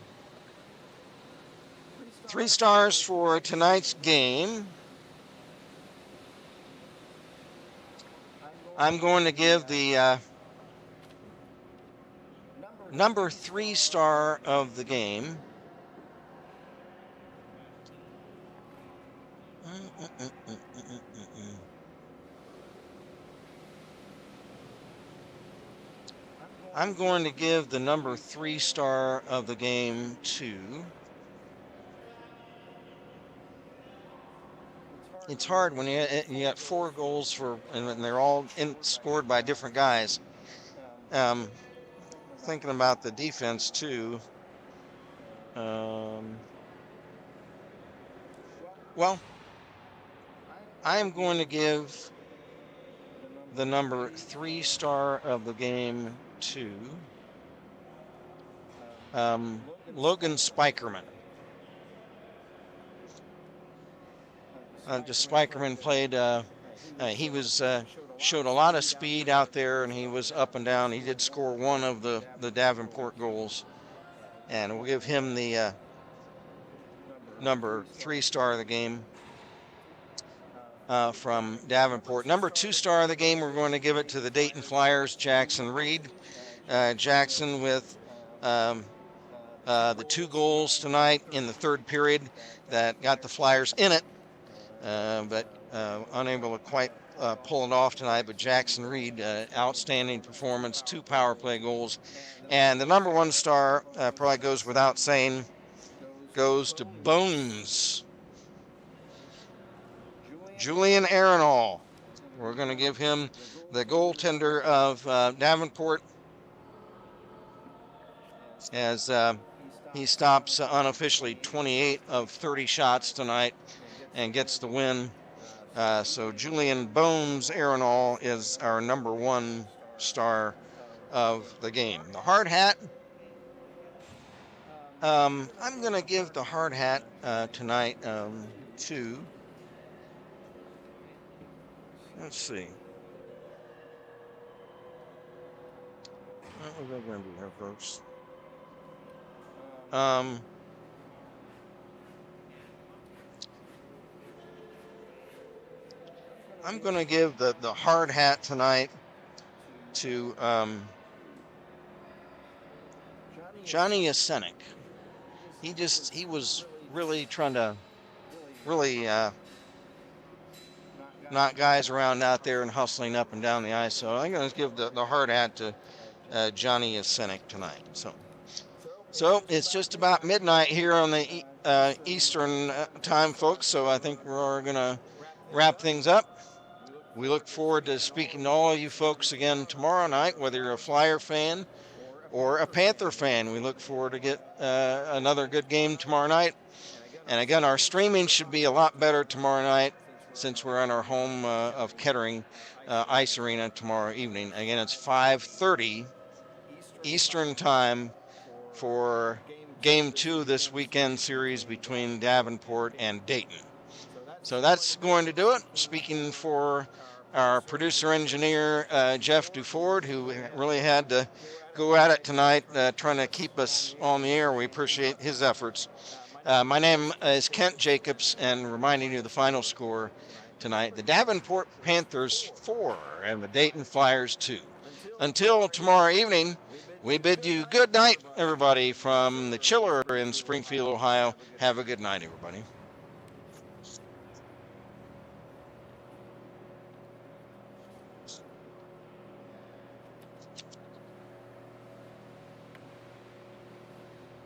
3 stars for tonight's game. I'm going to give the number 3 star of the game. I'm going to give the number 3 star of the game to... It's hard when you got 4 goals and they're all scored by different guys. thinking about the defense too. Well, I'm going to give the number 3 star of the game to Logan Spikerman. Just Spikerman played. He was showed a lot of speed out there, and he was up and down. He did score one of the Davenport goals, and we'll give him the number 3 star of the game from Davenport. Number 2 star of the game, we're going to give it to the Dayton Flyers, Jackson Reed. Jackson with the 2 goals tonight in the third period that got the Flyers in it, but unable to quite pull it off tonight. But Jackson Reed, outstanding performance, 2 power play goals. And the number 1 star probably goes without saying, goes to Bones. Julian Arenall. We're going to give him the goaltender of Davenport, as he stops unofficially 28 of 30 shots tonight and gets the win. So Julian Bones Arenall is our number 1 star of the game. The hard hat, I'm going to give the hard hat tonight to, let's see. What was I going to do here, folks? I'm going to give the hard hat tonight to Johnny Yasenik. He was really trying to knock guys around out there and hustling up and down the ice. So I'm going to give the hard hat to Johnny Yasenik tonight. So it's just about midnight here on the Eastern time, folks. So I think we're going to wrap things up. We look forward to speaking to all of you folks again tomorrow night, whether you're a Flyer fan or a Panther fan. We look forward to get another good game tomorrow night. And again, our streaming should be a lot better tomorrow night, since we're in our home of Kettering Ice Arena tomorrow evening. Again, it's 5:30 Eastern time for Game 2 this weekend series between Davenport and Dayton. So that's going to do it. Speaking for our producer-engineer, Jeff Duford, who really had to go at it tonight, trying to keep us on the air. We appreciate his efforts. My name is Kent Jacobs, and reminding you the final score tonight: the Davenport Panthers 4 and the Dayton Flyers 2. Until tomorrow evening, we bid you good night, everybody, from the chiller in Springfield, Ohio. Have a good night, everybody.